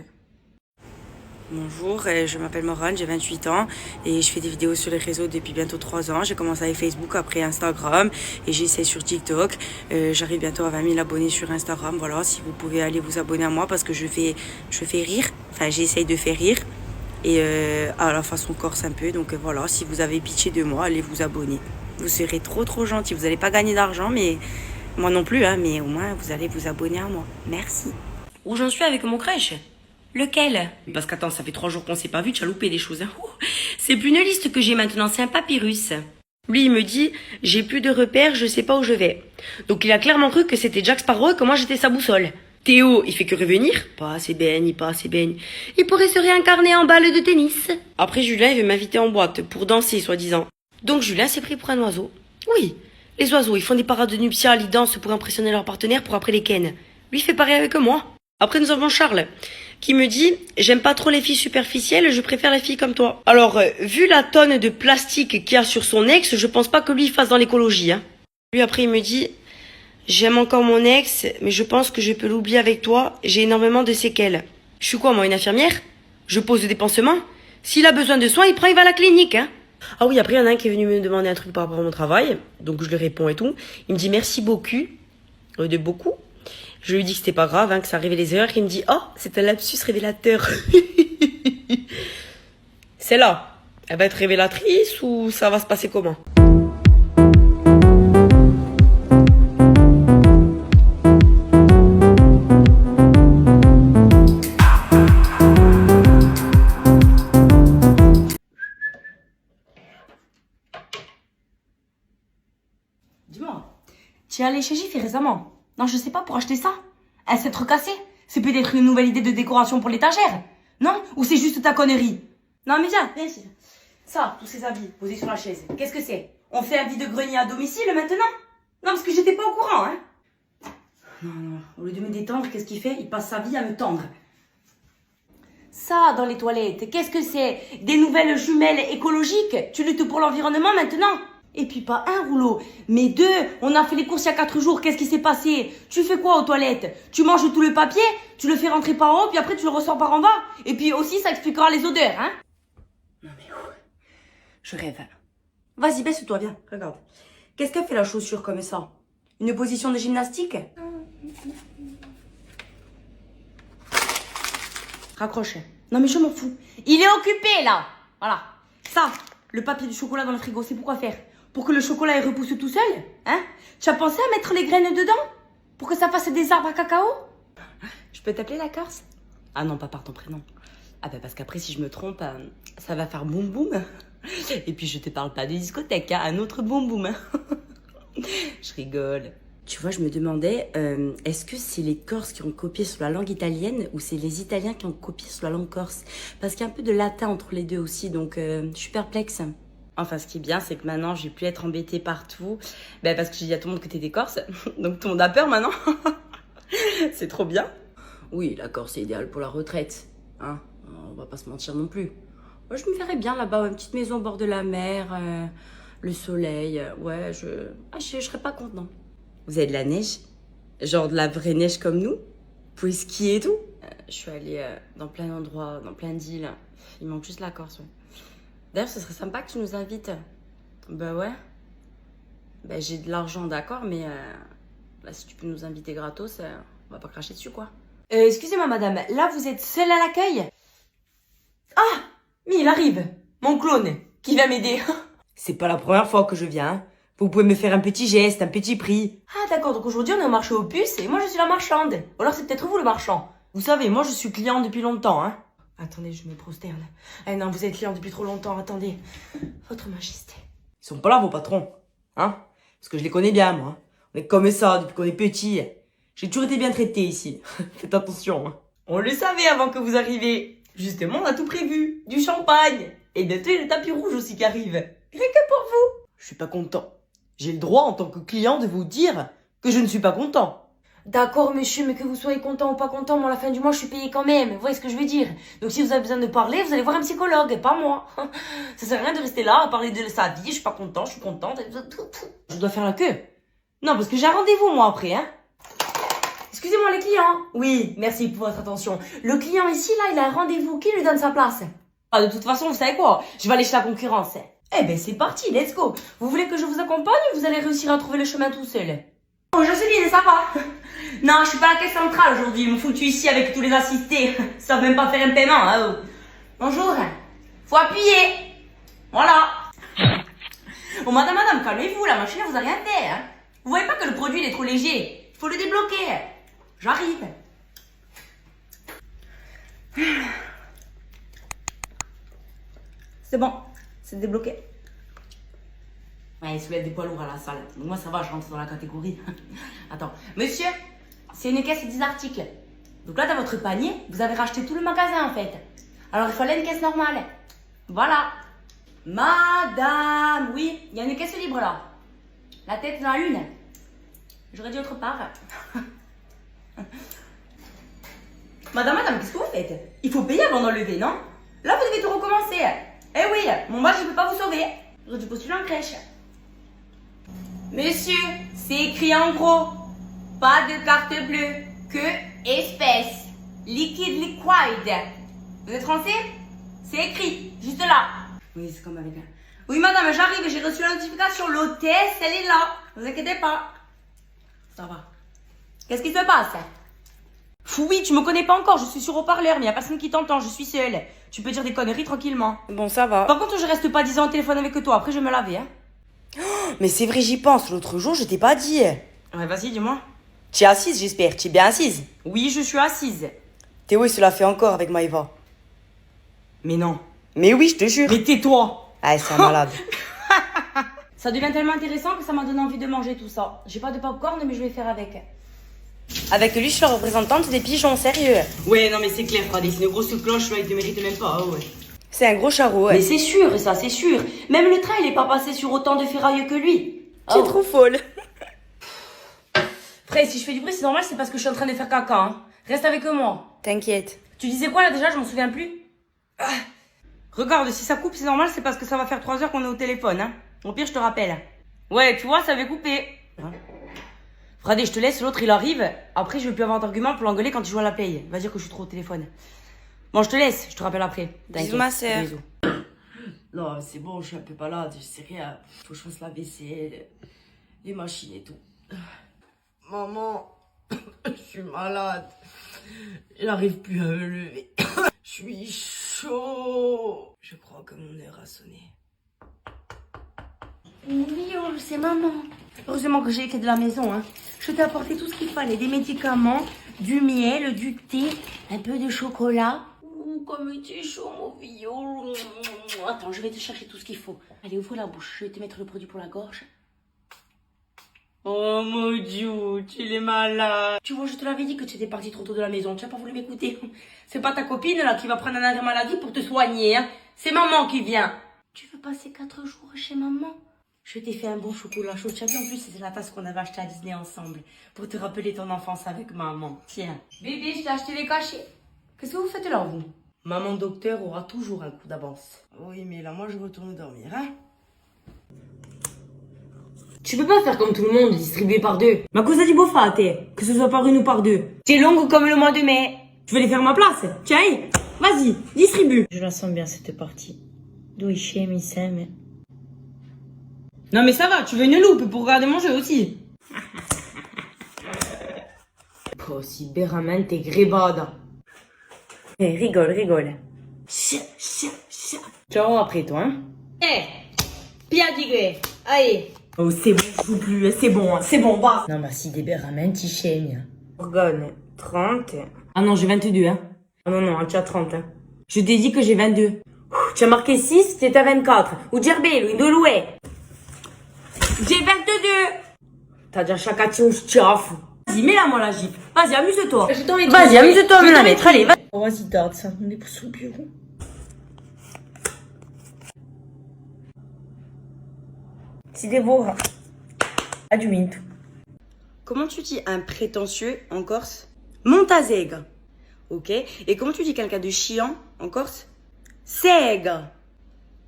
Bonjour, je m'appelle Morane, j'ai 28 ans et je fais des vidéos sur les réseaux depuis bientôt 3 ans. J'ai commencé avec Facebook, après Instagram et j'essaie sur TikTok. J'arrive bientôt à 20 000 abonnés sur Instagram. Voilà, si vous pouvez aller vous abonner à moi parce que je fais rire. Enfin, j'essaye de faire rire et à la façon corse un peu. Donc voilà, si vous avez pitié de moi, allez vous abonner. Vous serez trop gentil. Vous n'allez pas gagner d'argent, mais moi non plus, hein, mais au moins vous allez vous abonner à moi. Merci. Où j'en suis avec mon crush? Lequel? Parce qu'attends, ça fait 3 jours qu'on s'est pas vu, tu as loupé des choses. Hein. C'est plus une liste que j'ai maintenant, c'est un papyrus. Lui, il me dit, j'ai plus de repères, je sais pas où je vais. Donc il a clairement cru que c'était Jack Sparrow et que moi j'étais sa boussole. Théo, il fait que revenir. Pas assez baigne. Il pourrait se réincarner en balle de tennis. Après, Julien, il veut m'inviter en boîte pour danser, soi-disant. Donc Julien s'est pris pour un oiseau. Oui, les oiseaux, ils font des parades nuptiales, ils dansent pour impressionner leur partenaire pour après les ken. Lui, il fait pareil avec moi. Après, nous avons Charles, qui me dit « J'aime pas trop les filles superficielles, je préfère les filles comme toi. » Alors, vu la tonne de plastique qu'il y a sur son ex, je pense pas que lui, il fasse dans l'écologie. Hein. Lui, après, il me dit « J'aime encore mon ex, mais je pense que je peux l'oublier avec toi, j'ai énormément de séquelles. » Je suis quoi, moi, une infirmière? Je pose des pansements? S'il a besoin de soins, il prend, il va à la clinique. Hein. Ah oui, après, il y en a un qui est venu me demander un truc par rapport à mon travail, donc je lui réponds et tout. Il me dit « Merci beaucoup. » De beaucoup. Je lui dis que c'était pas grave, hein, que ça arrivait les erreurs. Il me dit « Oh, c'est un lapsus révélateur. » Celle-là, elle va être révélatrice ou ça va se passer comment? Dis-moi, tu es allé chez Jiffy récemment? Non, je sais pas, pour acheter ça? Elle s'est recassée? C'est peut-être une nouvelle idée de décoration pour l'étagère? Non? Ou c'est juste ta connerie? Non, mais viens ici. Ça, tous ces habits posés sur la chaise, qu'est-ce que c'est? On fait un vide-grenier à domicile maintenant? Non, parce que j'étais pas au courant, hein? Non, au lieu de me détendre, qu'est-ce qu'il fait? Il passe sa vie à me tendre. Ça, dans les toilettes, qu'est-ce que c'est? Des nouvelles jumelles écologiques? Tu luttes pour l'environnement maintenant? Et puis pas un rouleau, mais 2. On a fait les courses il y a 4 jours, qu'est-ce qui s'est passé? Tu fais quoi aux toilettes? Tu manges tout le papier, tu le fais rentrer par en haut, puis après tu le ressors par en bas. Et puis aussi, ça expliquera les odeurs, hein? Non mais où? Je rêve. Vas-y, baisse-toi, viens, regarde. Qu'est-ce qu'elle fait la chaussure comme ça? Une position de gymnastique? Raccroche. Non mais je m'en fous. Il est occupé là. Voilà. Ça, le papier du chocolat dans le frigo, c'est pourquoi faire? Pour que le chocolat il repousse tout seul? Hein? Tu as pensé à mettre les graines dedans? Pour que ça fasse des arbres à cacao? Je peux t'appeler la Corse? Ah non, pas par ton prénom. Ah bah parce qu'après si je me trompe, ça va faire boum boum. Et puis je te parle pas de discothèque, hein, un autre boum boum. Je rigole. Tu vois, je me demandais, est-ce que c'est les Corses qui ont copié sur la langue italienne ou c'est les Italiens qui ont copié sur la langue corse? Parce qu'il y a un peu de latin entre les deux aussi, donc je suis perplexe. Enfin, ce qui est bien, c'est que maintenant, je vais plus être embêtée partout. Ben, parce que j'ai dit à tout le monde que t'étais corse. Donc, tout le monde a peur maintenant. C'est trop bien. Oui, la Corse est idéale pour la retraite, hein, on va pas se mentir non plus. Moi, je me verrais bien là-bas, une petite maison au bord de la mer, le soleil, ouais, je serais pas contre, non. Vous avez de la neige? Genre de la vraie neige comme nous? Vous pouvez skier et tout? Je suis allée dans plein d'endroits, dans plein d'îles. Il manque juste la Corse, ouais. D'ailleurs, ce serait sympa que tu nous invites. Bah ouais. Bah j'ai de l'argent, d'accord, mais là, si tu peux nous inviter gratos, on va pas cracher dessus, quoi. Excusez-moi, madame, là, vous êtes seule à l'accueil? Ah! Mais il arrive! Mon clone, qui va m'aider. C'est pas la première fois que je viens. Hein. Vous pouvez me faire un petit geste, un petit prix. Ah, d'accord, donc aujourd'hui, on est au marché aux puces, et moi, je suis la marchande. Ou alors, c'est peut-être vous, le marchand. Vous savez, moi, je suis client depuis longtemps, hein. Attendez, je me prosterne. Eh non, vous êtes client depuis trop longtemps, attendez. Votre Majesté. Ils sont pas là, vos patrons. Hein? Parce que je les connais bien, moi. On est comme ça depuis qu'on est petit. J'ai toujours été bien traité ici. Faites attention. Hein. On le savait avant que vous arriviez. Justement, on a tout prévu. Du champagne. Et bientôt, il y a le tapis rouge aussi qui arrive. Rien que pour vous. Je suis pas content. J'ai le droit, en tant que client, de vous dire que je ne suis pas content. D'accord, monsieur, mais que vous soyez content ou pas content, moi, à la fin du mois, je suis payé quand même. Vous voyez ce que je veux dire? Donc, si vous avez besoin de parler, vous allez voir un psychologue, pas moi. Ça sert à rien de rester là, à parler de sa vie. Je suis pas content, je suis contente. Je dois faire la queue. Non, parce que j'ai un rendez-vous, moi, après, hein. Excusez-moi, les clients. Oui, merci pour votre attention. Le client ici, là, il a un rendez-vous. Qui lui donne sa place? Ah, de toute façon, vous savez quoi? Je vais aller chez la concurrence. Eh ben, c'est parti, let's go. Vous voulez que je vous accompagne ou vous allez réussir à trouver le chemin tout seul? Oh, Jocelyne, ça va? Non, je suis pas à la caisse centrale aujourd'hui. Ils m'ont foutu ici avec tous les assistés. Ils savent même pas faire un paiement. Hein. Bonjour. Faut appuyer. Voilà. Oh, madame, calmez-vous. La machine, elle vous a rien fait. Hein. Vous voyez pas que le produit, il est trop léger? Il faut le débloquer. J'arrive. C'est bon. C'est débloqué. Ouais, il soulève des poids lourds à la salle. Moi, ça va, je rentre dans la catégorie. Attends. Monsieur, c'est une caisse et 10 articles. Donc là, dans votre panier, vous avez racheté tout le magasin, en fait. Alors, il fallait une caisse normale. Voilà. Madame, oui, il y a une caisse libre, là. La tête dans la lune. J'aurais dit autre part. Madame, qu'est-ce que vous faites? Il faut payer avant d'enlever, non? Là, vous devez tout recommencer. Eh oui, mon badge, je ne peux pas vous sauver. J'aurais dû postuler en crèche. Monsieur, c'est écrit en gros. Pas de carte bleue, que espèce. Liquide liquide. Vous êtes français? C'est écrit, juste là. Oui, c'est comme avec un... Oui, madame, j'arrive, j'ai reçu la notification. L'hôtesse, elle est là. Ne vous inquiétez pas. Ça va. Qu'est-ce qui se passe? Oui, tu me connais pas encore, je suis sur haut-parleur, mais y a personne qui t'entend, je suis seule. Tu peux dire des conneries tranquillement. Bon, ça va. Par contre, je reste pas 10 ans au téléphone avec toi, après je vais me laver, hein. Mais c'est vrai, j'y pense. L'autre jour, je t'ai pas dit. Ouais, vas-y, dis-moi. Tu es assise, j'espère. Tu es bien assise. Oui, je suis assise. Théo, il se l'a fait encore avec Maëva. Mais non. Mais oui, je te jure. Mais tais-toi. Ah, c'est un malade. Ça devient tellement intéressant que ça m'a donné envie de manger tout ça. J'ai pas de popcorn, mais je vais faire avec. Avec lui, je suis la représentante des pigeons, sérieux. Ouais, non, mais c'est clair, Fradé, c'est une grosse cloche, là, il te mérite même pas, ouais. C'est un gros charreau, ouais. Mais c'est sûr, ça, c'est sûr. Même le train, il est pas passé sur autant de ferraille que lui. Tu es trop folle. Frère, si je fais du bruit, c'est normal, c'est parce que je suis en train de faire caca, hein. Reste avec moi. T'inquiète. Tu disais quoi, là, déjà, je m'en souviens plus. Ah. Regarde, si ça coupe, c'est normal, c'est parce que ça va faire 3 heures qu'on est au téléphone, hein. Au pire, je te rappelle. Ouais, tu vois, ça avait coupé. Fradé, je te laisse, l'autre il arrive. Après, je vais plus avoir d'argument pour l'engueuler quand il joue à la play. Va dire que je suis trop au téléphone. Bon, je te laisse, je te rappelle après. Bisous, ma sœur. Bisous. Non, c'est bon, je suis un peu malade, je sais rien. Faut que je fasse la vaisselle, les machines et tout. Maman, je suis malade. J'arrive plus à me lever. Je suis chaud. Je crois que mon heure a sonné. Oui, c'est maman. Heureusement que j'ai été de la maison, hein. Je t'ai apporté tout ce qu'il fallait, des médicaments, du miel, du thé, un peu de chocolat. Ouh, comme tu es chaud, mon viol. Attends, je vais te chercher tout ce qu'il faut. Allez, ouvre la bouche, je vais te mettre le produit pour la gorge. Oh mon Dieu, tu es malade. Tu vois, je te l'avais dit que tu étais partie trop tôt de la maison, tu n'as pas voulu m'écouter. C'est pas ta copine, là, qui va prendre un arrêt maladie pour te soigner, hein. C'est maman qui vient. Tu veux passer 4 jours chez maman? Je t'ai fait un bon chocolat chaud. Tu as vu, en plus, c'était la tasse qu'on avait achetée à Disney ensemble. Pour te rappeler ton enfance avec maman. Tiens. Bébé, je t'ai acheté les cachets. Qu'est-ce que vous faites là, vous? Maman docteur aura toujours un coup d'avance. Oui, mais là, moi, je retourne dormir, hein. Tu peux pas faire comme tout le monde, distribuer par deux. Ma cosa di può fare, que ce soit par une ou par deux. T'es longue comme le mois de mai. Je vais les faire à ma place. Tiens, vas-y, distribue. Je la sens bien, cette partie. D'où il chème, il s'aime. Non mais ça va, tu veux une loupe pour regarder mon jeu aussi. Possibilmente grebada. Eh, rigole. Ciao après toi, hein. Piadigre. Allez. Oh, c'est bon, je joue plus, c'est bon, va. Non, bah si des berramenti scemi. Orgone, 30. Ah non, j'ai 22, hein. Ah non, tu as 30, hein. Je t'ai dit que j'ai 22. Tu as marqué 6, t'es à 24. Ou gerbello, indolue. J'ai 22. T'as déjà chacati un schiaffo. Vas-y, mets-la moi la Jeep. Vas-y, amuse-toi. Vas-y, amuse-toi, me la mettre. Allez, vas-y. Oh, vas-y, date ça. On est pour sous bureau. Si devora. Adjuinto. Comment tu dis un prétentieux en Corse? Montazègre. Ok. Et comment tu dis quelqu'un de chiant en Corse? Sègre.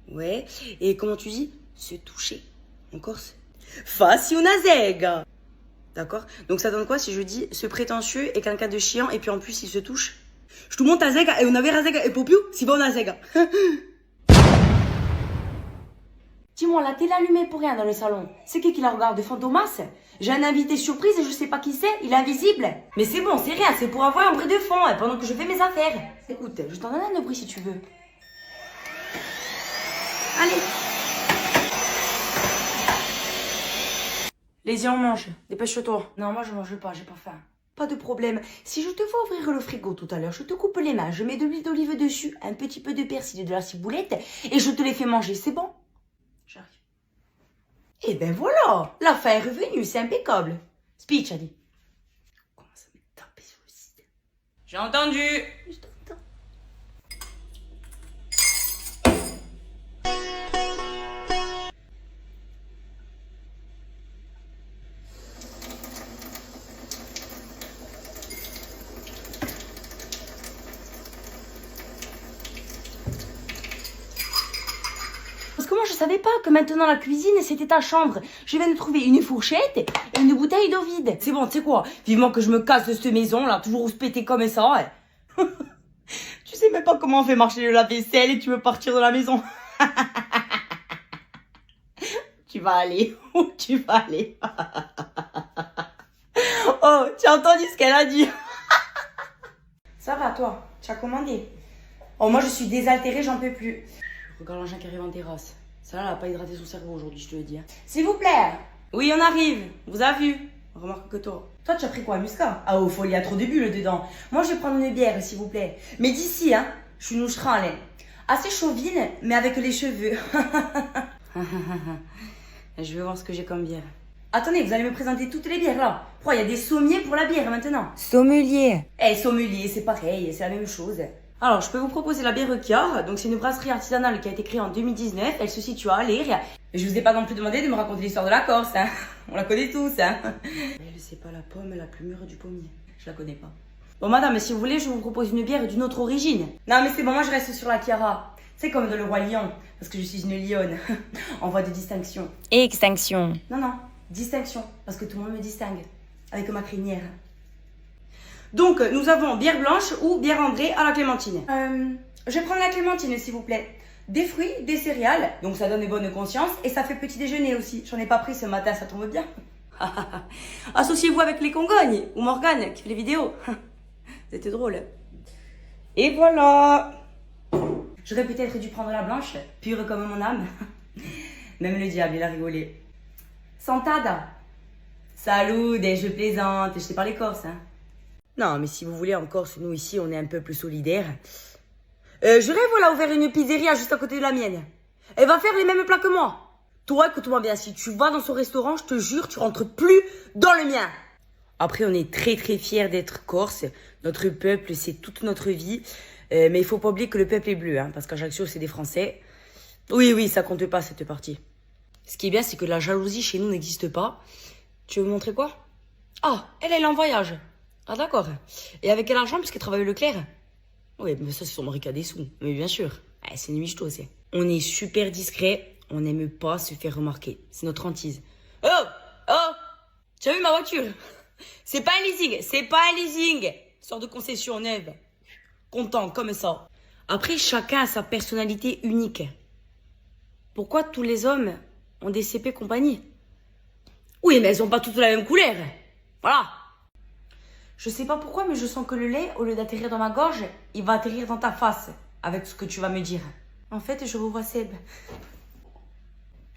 Ouais. Et comment tu dis se toucher en Corse? Faci una zègre. D'accord? Donc ça donne quoi si je dis ce prétentieux est quelqu'un de chiant et puis en plus il se touche? Je te monte à zègre et una vera zègre et popiou si va una zègre. Dis-moi, la télé allumée pour rien dans le salon. C'est qui la regarde? Fantomas? J'ai un invité surprise et je sais pas qui c'est. Il est invisible. Mais c'est bon, c'est rien. C'est pour avoir un bruit de fond hein, pendant que je fais mes affaires. Écoute, je t'en donne un bruit si tu veux. Allez. Les yeux on mange. Dépêche-toi. Non, moi je mange pas, j'ai pas faim. Pas de problème. Si je te vois ouvrir le frigo tout à l'heure, je te coupe les mains, je mets de l'huile d'olive dessus, un petit peu de persil et de la ciboulette et je te les fais manger, c'est bon? J'arrive. Eh ben voilà, la fin est revenue, c'est impeccable. Speech a dit. Comment ça m'est tapé sur le site? J'ai entendu. Je t'entends. Parce que moi je savais pas que maintenant la cuisine c'était ta chambre. Je viens de trouver une fourchette et une bouteille d'eau vide. C'est bon, tu sais quoi? Vivement que je me casse de cette maison là, toujours rouspété comme ça. Ouais. Tu sais même pas comment on fait marcher le lave-vaisselle et tu veux partir de la maison. Tu vas aller où tu vas aller? Oh, tu as entendu ce qu'elle a dit? Ça va toi, tu as commandé. Oh moi je suis désaltérée, j'en peux plus. Regarde l'engin qui arrive en terrasse. Celle-là, elle a pas hydraté son cerveau aujourd'hui, je te le dis. Hein. S'il vous plaît. Oui, on arrive. Vous avez vu? Remarque que toi. Toi tu as pris quoi, un muscat? Ah, oh, faut, il y a trop de bulles dedans. Moi je vais prendre une bière s'il vous plaît. Mais d'ici hein, je suis noucherale. Assez chauvine, mais avec les cheveux. Je vais voir ce que j'ai comme bière. Attendez, vous allez me présenter toutes les bières là. Pourquoi il y a des sommiers pour la bière maintenant? Sommelier. Eh, sommelier, c'est pareil, c'est la même chose. Alors, je peux vous proposer la bière Kiar. Donc, c'est une brasserie artisanale qui a été créée en 2019. Elle se situe à Aléria. Mais je vous ai pas non plus demandé de me raconter l'histoire de la Corse, hein. On la connaît tous, hein. Elle, c'est pas la pomme la plus mûre du pommier. Je la connais pas. Bon, madame, si vous voulez, je vous propose une bière d'une autre origine. Non, mais c'est bon, moi je reste sur la Chiara. C'est comme dans le Roi Lion, parce que je suis une lionne. En voie de distinction. Extinction. Non, distinction, parce que tout le monde me distingue. Avec ma crinière. Donc, nous avons bière blanche ou bière ambrée à la clémentine. Je vais prendre la clémentine, s'il vous plaît. Des fruits, des céréales, donc ça donne une bonne conscience. Et ça fait petit déjeuner aussi. J'en ai pas pris ce matin, ça tombe bien. Associez-vous avec les Congognes ou Morgane qui fait les vidéos. C'était drôle. Et voilà. J'aurais peut-être dû prendre la blanche, pure comme mon âme. Même le diable, il a rigolé. Santada. Salut, je plaisante, je sais parler corse, hein. Non, mais si vous voulez, en Corse, nous ici, on est un peu plus solidaires. J'aurais, voilà, ouvert une pizzeria juste à côté de la mienne. Elle va faire les mêmes plats que moi. Toi, écoute-moi bien, si tu vas dans son restaurant, je te jure, tu rentres plus dans le mien. Après, on est très très fiers d'être Corse. Notre peuple, c'est toute notre vie. Mais il faut pas oublier que le peuple est bleu, hein, parce qu'Ajaccio, c'est des Français. Oui, oui, ça compte pas, cette partie. Ce qui est bien, c'est que la jalousie chez nous n'existe pas. Tu veux me montrer quoi? Ah, elle est en voyage. Ah, d'accord. Et avec quel argent, puisqu'elle travaille au Leclerc? Oui, mais ça, c'est son mari qui a des sous. Mais bien sûr. C'est une michto, c'est. On est super discret. On n'aime pas se faire remarquer. C'est notre hantise. Oh! Oh! Tu as vu ma voiture? C'est pas un leasing. C'est pas un leasing. Sorte de concession neuve. Content, comme ça. Après, chacun a sa personnalité unique. Pourquoi tous les hommes ont des CP compagnie? Oui, mais elles ont pas toutes la même couleur. Voilà. Je sais pas pourquoi, mais je sens que le lait, au lieu d'atterrir dans ma gorge, il va atterrir dans ta face, avec ce que tu vas me dire. En fait, je revois Seb.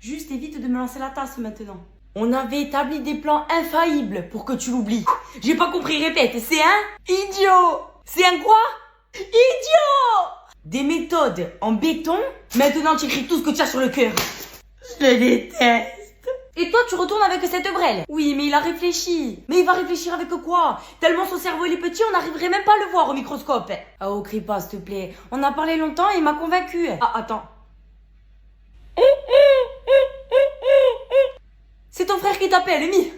Juste évite de me lancer la tasse maintenant. On avait établi des plans infaillibles pour que tu l'oublies. J'ai pas compris, répète, c'est un idiot. C'est un quoi? Idiot. Des méthodes en béton. Maintenant, tu écris tout ce que tu as sur le cœur. Je le déteste. Et toi, tu retournes avec cette brêle. Oui, mais il a réfléchi. Mais il va réfléchir avec quoi? Tellement son cerveau il est petit, on n'arriverait même pas à le voir au microscope. Ah, oh, crie pas, s'il te plaît. On a parlé longtemps et il m'a convaincu. Ah, attends. C'est ton frère qui t'appelle, Mi.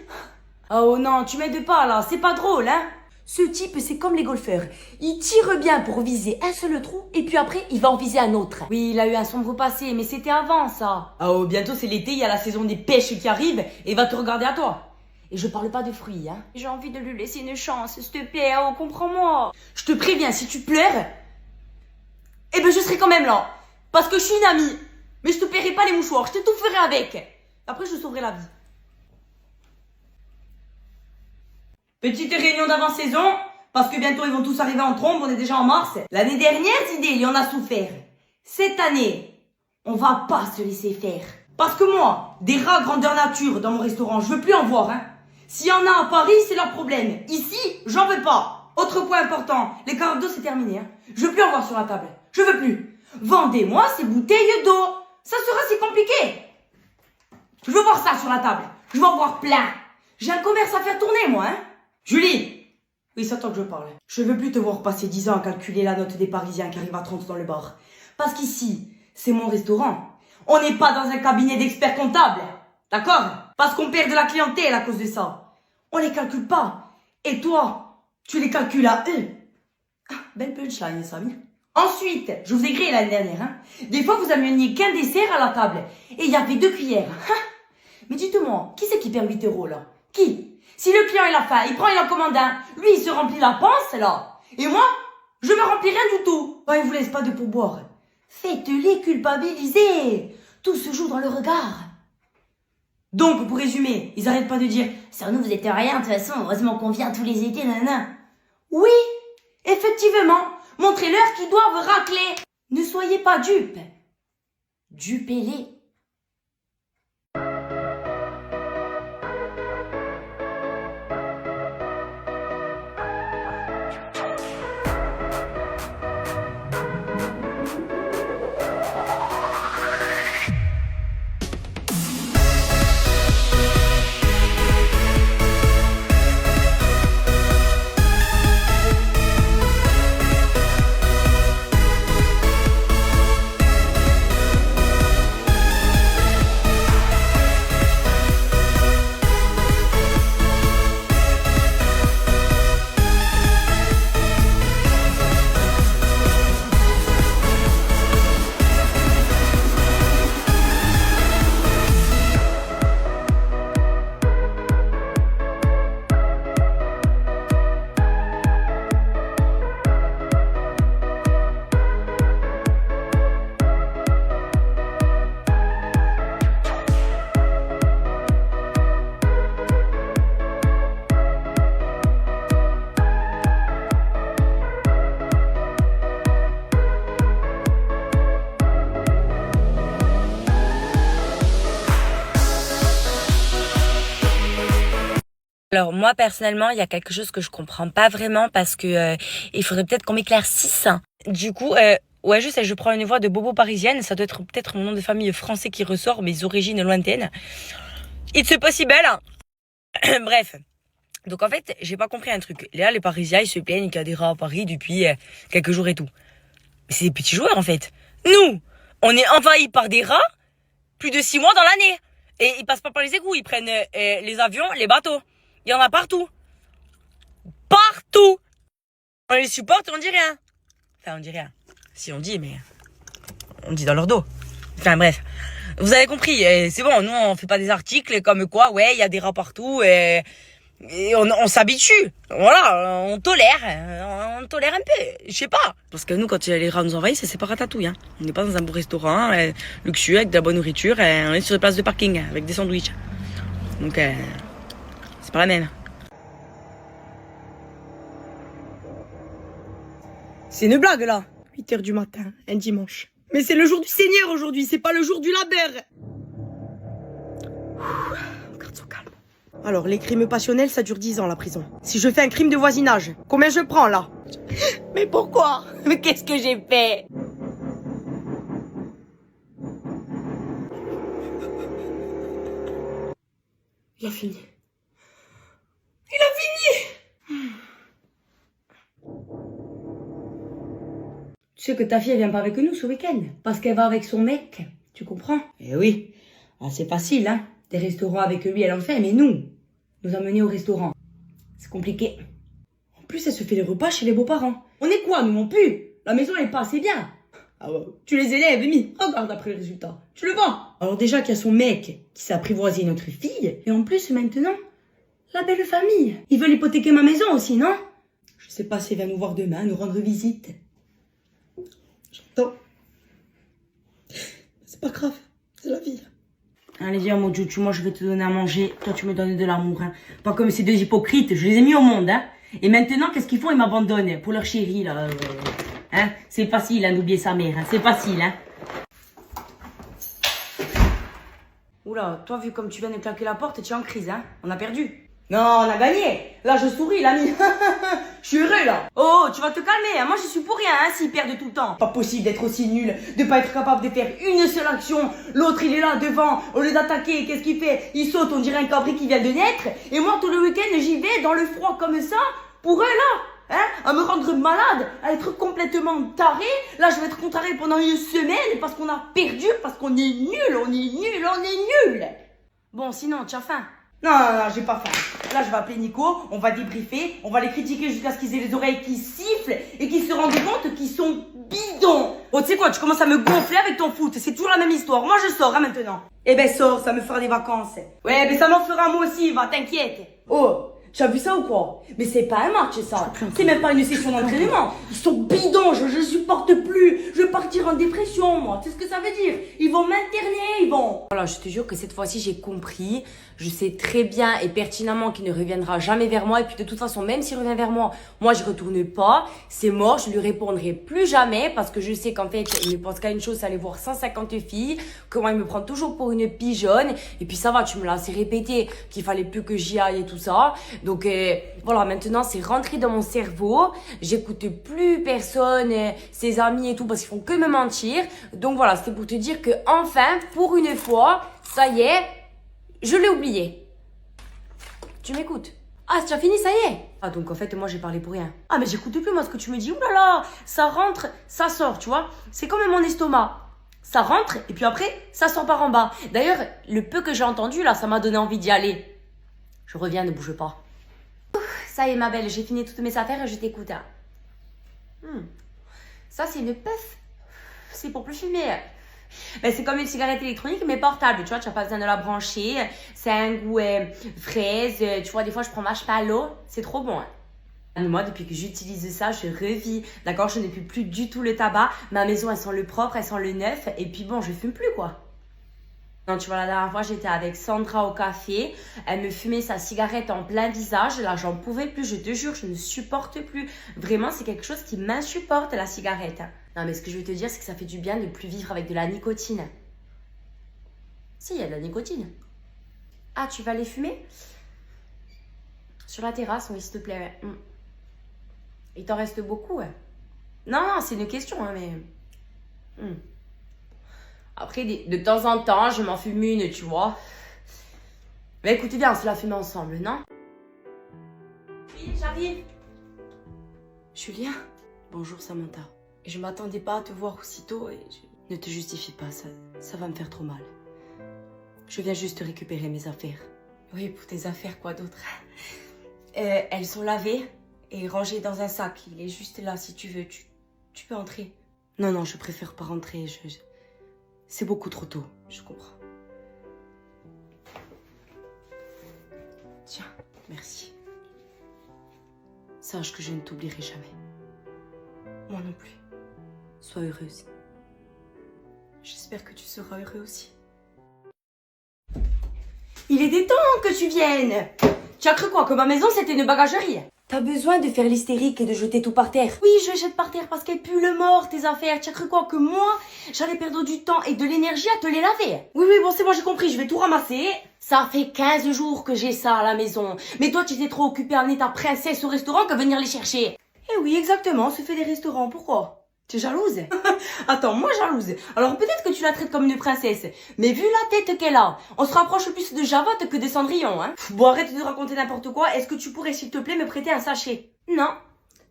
Oh non, tu m'aides pas là, c'est pas drôle, hein. Ce type, c'est comme les golfeurs. Il tire bien pour viser un seul trou et puis après, il va en viser un autre. Oui, il a eu un sombre passé, mais c'était avant ça. Ah oh, bientôt c'est l'été, il y a la saison des pêches qui arrive et il va te regarder à toi. Et je parle pas de fruits, hein. J'ai envie de lui laisser une chance, s'il te plaît, oh, comprends-moi. Je te préviens, si tu pleures, eh ben je serai quand même là. Parce que je suis une amie. Mais je te paierai pas les mouchoirs, je t'étoufferai avec. Après, je sauverai la vie. Petite réunion d'avant-saison, parce que bientôt ils vont tous arriver en trombe, on est déjà en mars. L'année dernière, Zidé, il y en a souffert. Cette année, on va pas se laisser faire. Parce que moi, des rats grandeur nature dans mon restaurant, je veux plus en voir, hein. S'il y en a à Paris, c'est leur problème. Ici, j'en veux pas. Autre point important, les carottes d'eau, c'est terminé, hein. Je veux plus en voir sur la table. Je veux plus. Vendez-moi ces bouteilles d'eau. Ça sera si compliqué. Je veux voir ça sur la table. Je veux en voir plein. J'ai un commerce à faire tourner, moi, hein. Julie! Oui, c'est à toi que je parle. Je veux plus te voir passer 10 ans à calculer la note des Parisiens qui arrivent à 30 dans le bar. Parce qu'ici, c'est mon restaurant. On n'est pas dans un cabinet d'experts comptables. D'accord? Parce qu'on perd de la clientèle à cause de ça. On les calcule pas. Et toi, tu les calcules à eux. Ah, belle punchline, ça, oui. Ensuite, je vous ai grillé l'année dernière, hein. Des fois, vous ameniez qu'un dessert à la table. Et il y avait 2 cuillères. Mais dites-moi, qui c'est qui perd 8 € là? Qui? Si le client il a faim, il prend, il en commande un. Lui, il se remplit la panse, là. Et moi, je me remplis rien du tout. Oh, il vous laisse pas de pourboire. Faites-les culpabiliser. Tout se joue dans le regard. Donc, pour résumer, ils arrêtent pas de dire « Sans nous, vous êtes rien, de toute façon, heureusement qu'on vient tous les étés, nanana. » Oui, effectivement, montrez-leur qu'ils doivent racler. Ne soyez pas dupes. Dupez-les. Alors moi personnellement, il y a quelque chose que je comprends pas vraiment parce que il faudrait peut-être qu'on m'éclaircisse. Du coup, ouais, je sais, je prends une voix de bobo parisienne, ça doit être peut-être mon nom de famille français qui ressort, mes origines lointaines. It's possible. Bref. Donc en fait, j'ai pas compris un truc. Là, les Parisiens, ils se plaignent qu'il y a des rats à Paris depuis quelques jours et tout. Mais c'est des petits joueurs en fait. Nous, on est envahis par des rats plus de 6 mois dans l'année. Et ils passent pas par les égouts, ils prennent les avions, les bateaux. Il y en a partout. Partout. On les supporte et on dit rien. Enfin, on dit rien. Si on dit, mais on dit dans leur dos. Enfin bref. Vous avez compris, c'est bon, nous on fait pas des articles comme quoi, ouais, il y a des rats partout et on s'habitue. Voilà, on tolère un peu. Je sais pas. Parce que nous, quand les rats nous envahissent, c'est pas ratatouille. Hein. On n'est pas dans un beau restaurant luxueux avec de la bonne nourriture. On est sur des places de parking avec des sandwichs. Donc, c'est pas la même. C'est une blague là. 8h du matin, un dimanche. Mais c'est le jour du Seigneur aujourd'hui, c'est pas le jour du labeur. Garde son calme. Alors, les crimes passionnels, ça dure 10 ans, la prison. Si je fais un crime de voisinage, combien je prends, là? Mais pourquoi? Mais qu'est-ce que j'ai fait? Il a fini. Il a fini! Tu sais que ta fille, elle vient pas avec nous ce week-end. Parce qu'elle va avec son mec. Tu comprends? Eh oui. Ah, c'est facile, hein. Des restaurants avec lui, elle en fait, mais nous emmener au restaurant. C'est compliqué. En plus, elle se fait les repas chez les beaux-parents. On est quoi, nous, on pue? La maison, elle est pas assez bien. Ah ouais. Tu les élèves, Amy. Regarde après le résultat. Tu le vois. Alors déjà qu'il y a son mec qui s'est apprivoisé notre fille. Et en plus, maintenant, la belle famille. Ils veulent hypothéquer ma maison aussi, non? Je sais pas s'il va nous voir demain, nous rendre visite. J'entends. C'est pas grave. C'est la vie. Allez, viens, mon Juju, moi je vais te donner à manger. Toi, tu me donnes de l'amour. Hein. Pas comme ces deux hypocrites, je les ai mis au monde. Hein. Et maintenant, qu'est-ce qu'ils font? Ils m'abandonnent pour leur chérie, là. Hein. C'est facile hein, d'oublier sa mère. Hein. C'est facile. Hein. Oula, toi, vu comme tu viens de claquer la porte, tu es en crise. Hein. On a perdu. Non, on a gagné. Là, je souris, l'ami. Je suis heureux, là. Oh, tu vas te calmer. Hein. Moi, je suis pour rien, hein, s'ils perdent tout le temps. Pas possible d'être aussi nul, de pas être capable de faire une seule action. L'autre, il est là, devant. Au lieu d'attaquer, qu'est-ce qu'il fait? Il saute, on dirait un cabri qui vient de naître. Et moi, tout le week-end, j'y vais dans le froid comme ça, pour eux, là. Hein, à me rendre malade, à être complètement taré. Là, je vais être contrarié pendant une semaine parce qu'on a perdu, parce qu'on est nul, on est nul, on est nul. Bon, sinon, tu as faim? Non, j'ai pas faim. Là, je vais appeler Nico, on va débriefer, on va les critiquer jusqu'à ce qu'ils aient les oreilles qui sifflent et qu'ils se rendent compte qu'ils sont bidons. Oh, tu sais quoi, tu commences à me gonfler avec ton foot, c'est toujours la même histoire. Moi, je sors, hein, maintenant. Eh ben, sors, ça me fera des vacances. Ouais, mais ça m'en fera moi aussi, va, t'inquiète. Oh, tu as vu ça ou quoi? Mais c'est pas un match, ça. C'est même pas une session d'entraînement. Ils sont bidons, je supporte plus. Je vais partir en dépression, moi. Tu sais ce que ça veut dire? Ils vont m'interner, ils vont. Voilà, je te jure que cette fois-ci, j'ai compris. Je sais très bien et pertinemment qu'il ne reviendra jamais vers moi. Et puis de toute façon, même s'il revient vers moi, moi, je retourne pas. C'est mort, je lui répondrai plus jamais parce que je sais qu'en fait, il ne pense qu'à une chose, c'est aller voir 150 filles. Que moi, il me prend toujours pour une pigeonne. Et puis ça va, tu me l'as assez répété qu'il fallait plus que j'y aille et tout ça. Donc voilà, maintenant, c'est rentré dans mon cerveau. J'écoute plus personne, ses amis et tout parce qu'ils font que me mentir. Donc voilà, c'était pour te dire que enfin, pour une fois, ça y est, je l'ai oublié. Tu m'écoutes? Ah, tu as fini, ça y est. Ah, donc en fait, moi, j'ai parlé pour rien. Ah, mais j'écoute plus, moi, ce que tu me dis. Ouh là là, ça rentre, ça sort, tu vois. C'est comme mon estomac. Ça rentre, et puis après, ça sort par en bas. D'ailleurs, le peu que j'ai entendu, là, ça m'a donné envie d'y aller. Je reviens, ne bouge pas. Ça y est, ma belle, j'ai fini toutes mes affaires et je t'écoute. Ça, c'est une puff. C'est pour plus fumer. Ben, c'est comme une cigarette électronique, mais portable. Tu vois, tu n'as pas besoin de la brancher. C'est un goût fraise. Tu vois, des fois, je prends marshmallow. C'est trop bon. Hein. Moi, depuis que j'utilise ça, je revis. D'accord, je n'ai plus du tout le tabac. Ma maison, elle sent le propre, elle sent le neuf. Et puis bon, je fume plus, quoi. Non, tu vois, la dernière fois, j'étais avec Sandra au café. Elle me fumait sa cigarette en plein visage. Là, j'en pouvais plus, je te jure, je ne supporte plus. Vraiment, c'est quelque chose qui m'insupporte, la cigarette. Non, mais ce que je veux te dire, c'est que ça fait du bien de ne plus vivre avec de la nicotine. Si, il y a de la nicotine. Ah, tu vas les fumer? Sur la terrasse, oui, s'il te plaît, ouais. Il t'en reste beaucoup, ouais. Non, c'est une question, hein, mais... Après, de temps en temps, je m'en fume une, tu vois. Mais écoutez bien, on se la fume ensemble, non? Oui, j'arrive. Julien, bonjour Samantha. Je m'attendais pas à te voir aussitôt et ne te justifie pas, ça va me faire trop mal. Je viens juste récupérer mes affaires. Oui, pour tes affaires, quoi d'autre? Elles sont lavées et rangées dans un sac. Il est juste là, si tu veux. Tu peux entrer. Non, je préfère pas rentrer. C'est beaucoup trop tôt, je comprends. Tiens, merci. Sache que je ne t'oublierai jamais. Moi non plus. Sois heureuse. J'espère que tu seras heureux aussi. Il est des temps que tu viennes. Tu as cru quoi, que ma maison c'était une bagagerie? T'as besoin de faire l'hystérique et de jeter tout par terre. Oui, je jette par terre parce qu'elles puent le mort, tes affaires. Tu as cru quoi, que moi, j'allais perdre du temps et de l'énergie à te les laver? Oui, bon, c'est bon, j'ai compris, je vais tout ramasser. Ça fait 15 jours que j'ai ça à la maison. Mais toi, tu étais trop occupée à amener ta princesse au restaurant qu'à venir les chercher. Eh oui, exactement, on se fait des restaurants, pourquoi? Tu es jalouse? Attends, moi jalouse. Alors peut-être que tu la traites comme une princesse. Mais vu la tête qu'elle a, on se rapproche plus de Javotte que de Cendrillon, hein. Bon, arrête de raconter n'importe quoi. Est-ce que tu pourrais, s'il te plaît, me prêter un sachet? Non.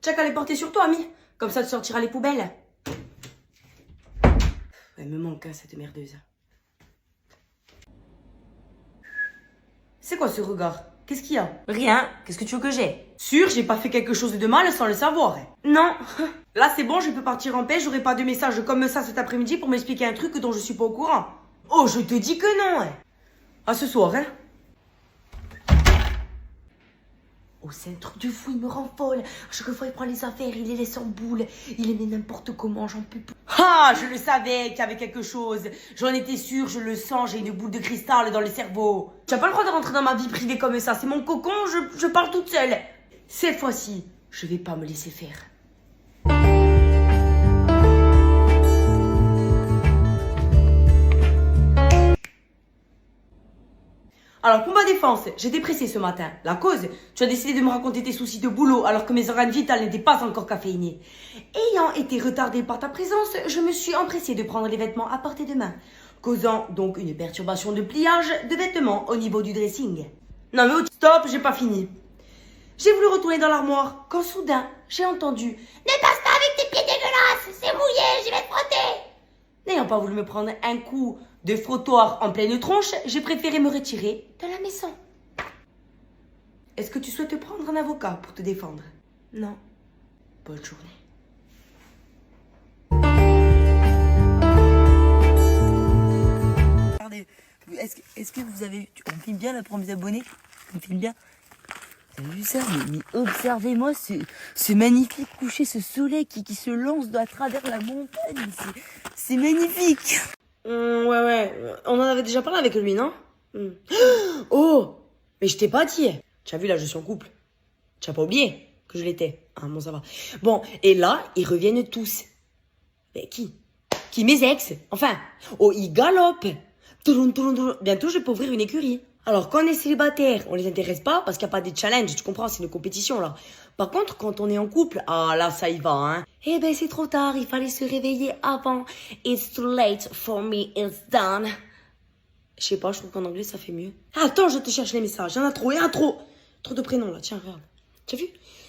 Tu as qu'à les porter sur toi, ami. Comme ça, tu sortiras les poubelles. Elle me manque, hein, cette merdeuse. C'est quoi ce regard? Qu'est-ce qu'il y a? Rien. Qu'est-ce que tu veux que j'ai? Sûr, j'ai pas fait quelque chose de mal sans le savoir. Non. Là, c'est bon, je peux partir en paix. J'aurai pas de message comme ça cet après-midi pour m'expliquer un truc dont je suis pas au courant. Oh, je te dis que non. À ce soir, hein. Oh, c'est un truc de fou, il me rend folle. À chaque fois, il prend les affaires, il les laisse en boule. Il les met n'importe comment, j'en peux plus. Ah, je le savais qu'il y avait quelque chose. J'en étais sûre, je le sens, j'ai une boule de cristal dans le cerveau. Tu n'as pas le droit de rentrer dans ma vie privée comme ça. C'est mon cocon, je parle toute seule. Cette fois-ci, je vais pas me laisser faire. Alors, pour ma défense, j'étais pressée ce matin. La cause, tu as décidé de me raconter tes soucis de boulot alors que mes organes vitales n'étaient pas encore caféinés. Ayant été retardée par ta présence, je me suis empressée de prendre les vêtements à portée de main, causant donc une perturbation de pliage de vêtements au niveau du dressing. Non mais stop, j'ai pas fini. J'ai voulu retourner dans l'armoire quand soudain, j'ai entendu « Ne passe pas avec tes pieds dégueulasses, c'est mouillé, je vais te frotter !» N'ayant pas voulu me prendre un coup de frottoir en pleine tronche, j'ai préféré me retirer de la maison. Est-ce que tu souhaites prendre un avocat pour te défendre? Non. Bonne journée. Regardez, est-ce que vous avez... On filme bien là pour mes abonnés? On filme bien? T'as vu ça? Mais observez-moi ce magnifique coucher, ce soleil qui se lance à travers la montagne. C'est magnifique. Ouais. On en avait déjà parlé avec lui, non? Oh! Mais je t'ai pas dit. Tu as vu, là, je suis en couple. Tu as pas oublié que je l'étais. Ah, bon, ça va. Bon, et là, ils reviennent tous. Mais qui? Qui, mes ex? Enfin. Oh, ils galopent. Bientôt, je peux ouvrir une écurie. Alors, quand on est célibataire, on les intéresse pas parce qu'il n'y a pas de challenge, tu comprends, c'est une compétition, là. Par contre, quand on est en couple, ah, là, ça y va, hein. Eh ben, c'est trop tard, il fallait se réveiller avant. It's too late for me, it's done. Je sais pas, je trouve qu'en anglais, ça fait mieux. Attends, je te cherche les messages, il y en a trop. Trop de prénoms, là, tiens, regarde. Tu as vu?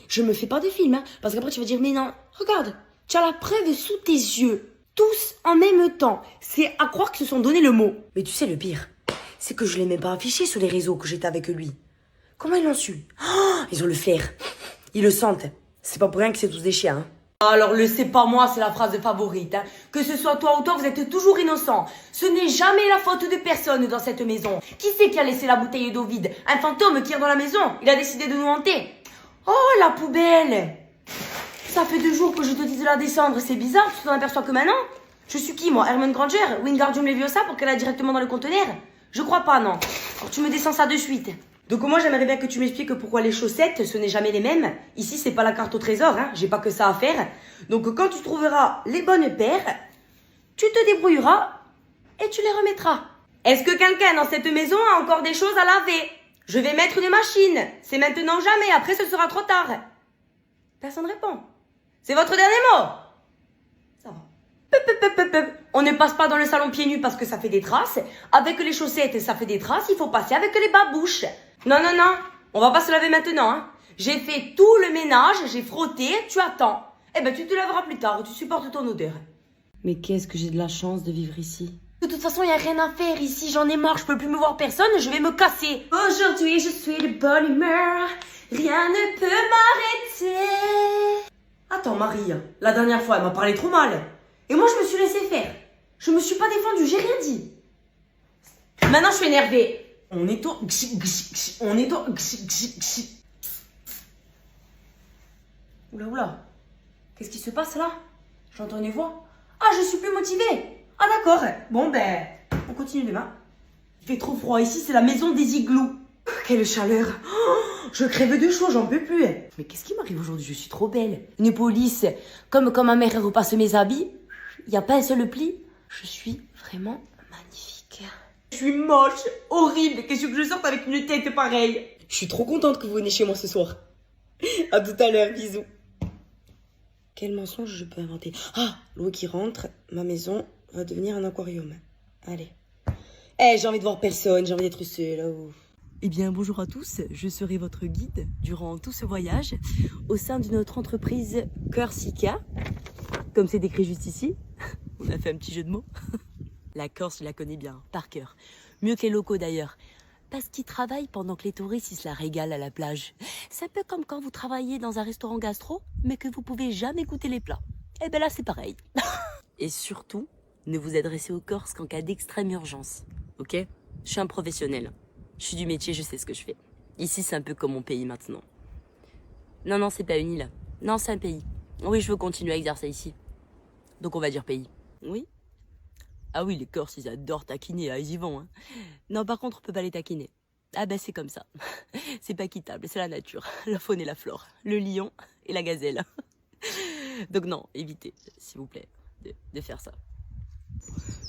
Je me fais pas de film, hein, parce qu'après, tu vas dire, mais non, regarde, tu as la preuve sous tes yeux. Tous en même temps. C'est à croire qu'ils se sont donné le mot. Mais tu sais, le pire, c'est que je l'ai même pas affiché sur les réseaux que j'étais avec lui. Comment ils l'ont su? Oh, ils ont le flair. Ils le sentent. C'est pas pour rien que c'est tous des chiens. Hein. Alors, le c'est pas moi, c'est la phrase favorite. Hein. Que ce soit toi ou toi, vous êtes toujours innocents. Ce n'est jamais la faute de personne dans cette maison. Qui c'est qui a laissé la bouteille d'eau vide? Un fantôme qui est dans la maison. Il a décidé de nous hanter. Oh, la poubelle! Ça fait 2 jours que je te dis de la descendre. C'est bizarre, tu t'en aperçois que maintenant? Je suis qui, moi? Hermione Granger? Wingardium Leviosa pour qu'elle aille directement dans le conteneur? Je crois pas, non. Alors, tu me descends ça de suite. Donc moi, j'aimerais bien que tu m'expliques pourquoi les chaussettes, ce n'est jamais les mêmes. Ici, c'est pas la carte au trésor, hein. J'ai pas que ça à faire. Donc quand tu trouveras les bonnes paires, tu te débrouilleras et tu les remettras. Est-ce que quelqu'un dans cette maison a encore des choses à laver? Je vais mettre des machines. C'est maintenant jamais, après ce sera trop tard. Personne répond. C'est votre dernier mot? Ça va. On ne passe pas dans le salon pieds nus parce que ça fait des traces. Avec les chaussettes, ça fait des traces. Il faut passer avec les babouches. Non, non, non. On va pas se laver maintenant, hein. J'ai fait tout le ménage, j'ai frotté, tu attends. Eh ben, tu te laveras plus tard, tu supportes ton odeur. Mais qu'est-ce que j'ai de la chance de vivre ici. De toute façon, il n'y a rien à faire ici, j'en ai marre, je peux plus me voir personne, je vais me casser. Aujourd'hui, je suis de bonne humeur, rien ne peut m'arrêter. Attends, Marie, la dernière fois, elle m'a parlé trop mal. Et moi, je me suis laissé faire. Je me suis pas défendue, j'ai rien dit. Maintenant, je suis énervée. On est au... On est au... Oula, oula. Qu'est-ce qui se passe là? J'entends une voix. Ah, je suis plus motivée. Ah, d'accord. Bon, ben, on continue demain. Il fait trop froid ici, c'est la maison des igloos. Quelle chaleur. Oh, je crève de chaud, j'en peux plus. Mais qu'est-ce qui m'arrive aujourd'hui? Je suis trop belle. Une police, comme quand ma mère elle repasse mes habits, il n'y a pas un seul pli. Je suis vraiment magnifique. Je suis moche, horrible. Qu'est-ce que je sorte avec une tête pareille? Je suis trop contente que vous venez chez moi ce soir. À tout à l'heure, bisous. Quel mensonge je peux inventer? Ah, l'eau qui rentre, ma maison va devenir un aquarium. Allez. Eh, j'ai envie de voir personne, j'ai envie d'être seule là-haut. Eh bien, bonjour à tous, je serai votre guide durant tout ce voyage au sein de notre entreprise Corsica. Comme c'est décrit juste ici, on a fait un petit jeu de mots. La Corse, je la connais bien, par cœur. Mieux que les locaux d'ailleurs. Parce qu'ils travaillent pendant que les touristes ils se la régalent à la plage. C'est un peu comme quand vous travaillez dans un restaurant gastro, mais que vous pouvez jamais goûter les plats. Eh ben là, c'est pareil. Et surtout, ne vous adressez aux Corses qu'en cas d'extrême urgence. Ok? Je suis un professionnel. Je suis du métier, je sais ce que je fais. Ici, c'est un peu comme mon pays maintenant. Non, non, c'est pas une île. Non, c'est un pays. Oui, je veux continuer à exercer ici. Donc on va dire pays. Oui? Ah oui, les Corses, ils adorent taquiner, ils y vont. Hein. Non, par contre, on peut pas les taquiner. Ah ben, c'est comme ça. C'est pas quittable, c'est la nature. La faune et la flore. Le lion et la gazelle. Donc non, évitez, s'il vous plaît, de faire ça.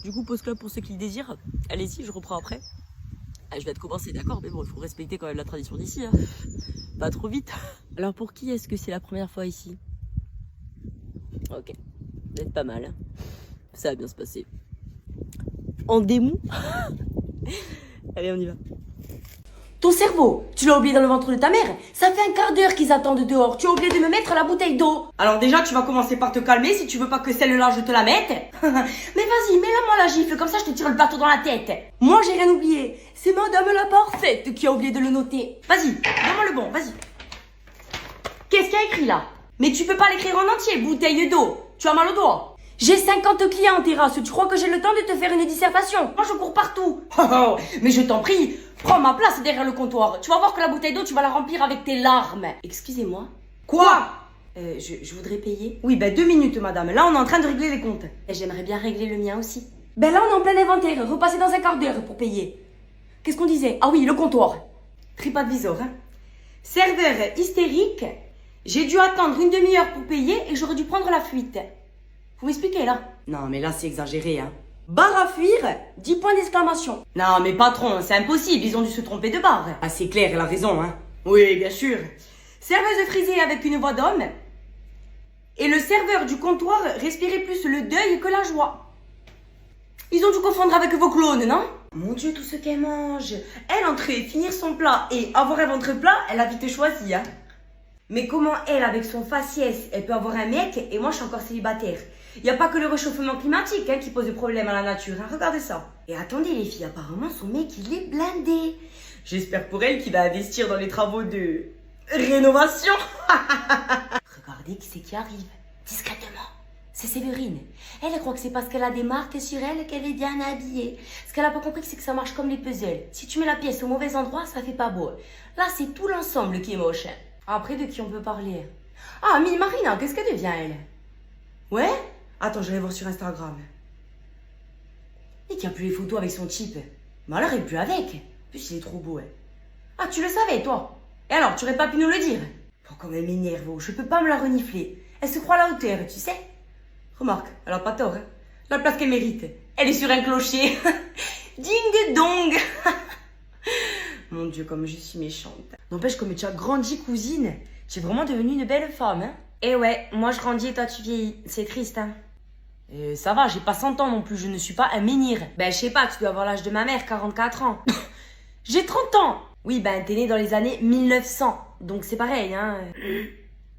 Du coup, pause club pour ceux qui le désirent. Allez-y, je reprends après. Ah, je vais te commencer, d'accord, mais bon, il faut respecter quand même la tradition d'ici. Hein. Pas trop vite. Alors, pour qui est-ce que c'est la première fois ici? Ok, vous êtes pas mal. Hein. Ça va bien se passer. En démon. Allez, on y va. Ton cerveau, tu l'as oublié dans le ventre de ta mère? Ça fait un quart d'heure qu'ils attendent dehors. Tu as oublié de me mettre la bouteille d'eau. Alors déjà, tu vas commencer par te calmer si tu veux pas que celle-là, je te la mette. Mais vas-y, mets-la-moi la gifle, comme ça je te tire le bateau dans la tête. Moi, j'ai rien oublié. C'est madame la parfaite qui a oublié de le noter. Vas-y, donne-moi le bon, vas-y. Qu'est-ce qu'il y a écrit là? Mais tu peux pas l'écrire en entier, bouteille d'eau. Tu as mal au doigt. J'ai 50 clients en terrasse, tu crois que j'ai le temps de te faire une dissertation? Moi je cours partout. Mais je t'en prie, prends ma place derrière le comptoir. Tu vas voir que la bouteille d'eau, tu vas la remplir avec tes larmes. Excusez-moi. Quoi? Je voudrais payer. Oui, ben 2 minutes madame, là on est en train de régler les comptes. J'aimerais bien régler le mien aussi. Ben là on est en plein inventaire, repassez dans un quart d'heure pour payer. Qu'est-ce qu'on disait? Ah oui, le comptoir. TripAdvisor, hein. Serveur hystérique, j'ai dû attendre une demi-heure pour payer et j'aurais dû prendre la fuite. Vous m'expliquez là? Non mais là c'est exagéré hein. Bar à fuir, 10 points d'exclamation. Non mais patron, c'est impossible, ils ont dû se tromper de bar. Ah c'est clair, elle a raison hein. Oui bien sûr. Serveuse frisée avec une voix d'homme. Et le serveur du comptoir respirait plus le deuil que la joie. Ils ont dû confondre avec vos clones, non? Mon Dieu, tout ce qu'elle mange. Elle entrer, finir son plat et avoir un ventre plat, elle a vite choisi hein. Mais comment elle, avec son faciès, elle peut avoir un mec et moi je suis encore célibataire? Il n'y a pas que le réchauffement climatique hein, qui pose des problèmes à la nature, hein. Regardez ça. Et attendez les filles, apparemment son mec il est blindé. J'espère pour elle qu'il va investir dans les travaux de rénovation. Regardez qui c'est qui arrive, discrètement. C'est Séverine. Elle croit que c'est parce qu'elle a des marques sur elle qu'elle est bien habillée. Ce qu'elle a pas compris, c'est que ça marche comme les puzzles. Si tu mets la pièce au mauvais endroit, ça fait pas beau. Là, c'est tout l'ensemble qui est moche. Après, de qui on peut parler? Ah, Marina, qu'est-ce qu'elle devient, elle? Ouais? Attends, j'allais voir sur Instagram. Et qu'il n'y a plus les photos avec son type. Mais alors, elle est plus avec. En plus, il est trop beau, hein. Ah, tu le savais, toi? Et alors, tu aurais pas pu nous le dire? Bon, quand même m'énerve, je peux pas me la renifler. Elle se croit à la hauteur, tu sais? Remarque, elle a pas tort, hein. La place qu'elle mérite. Elle est sur un clocher. Ding dong. Mon Dieu, comme je suis méchante. N'empêche, comme tu as grandi, cousine, tu es vraiment devenue une belle femme, hein. Eh ouais, moi je grandis et toi tu vieillis. C'est triste, hein. Ça va, j'ai pas 100 ans non plus, je ne suis pas un menhir. Ben, je sais pas, tu dois avoir l'âge de ma mère, 44 ans. J'ai 30 ans. Oui, ben, t'es né dans les années 1900. Donc c'est pareil, hein.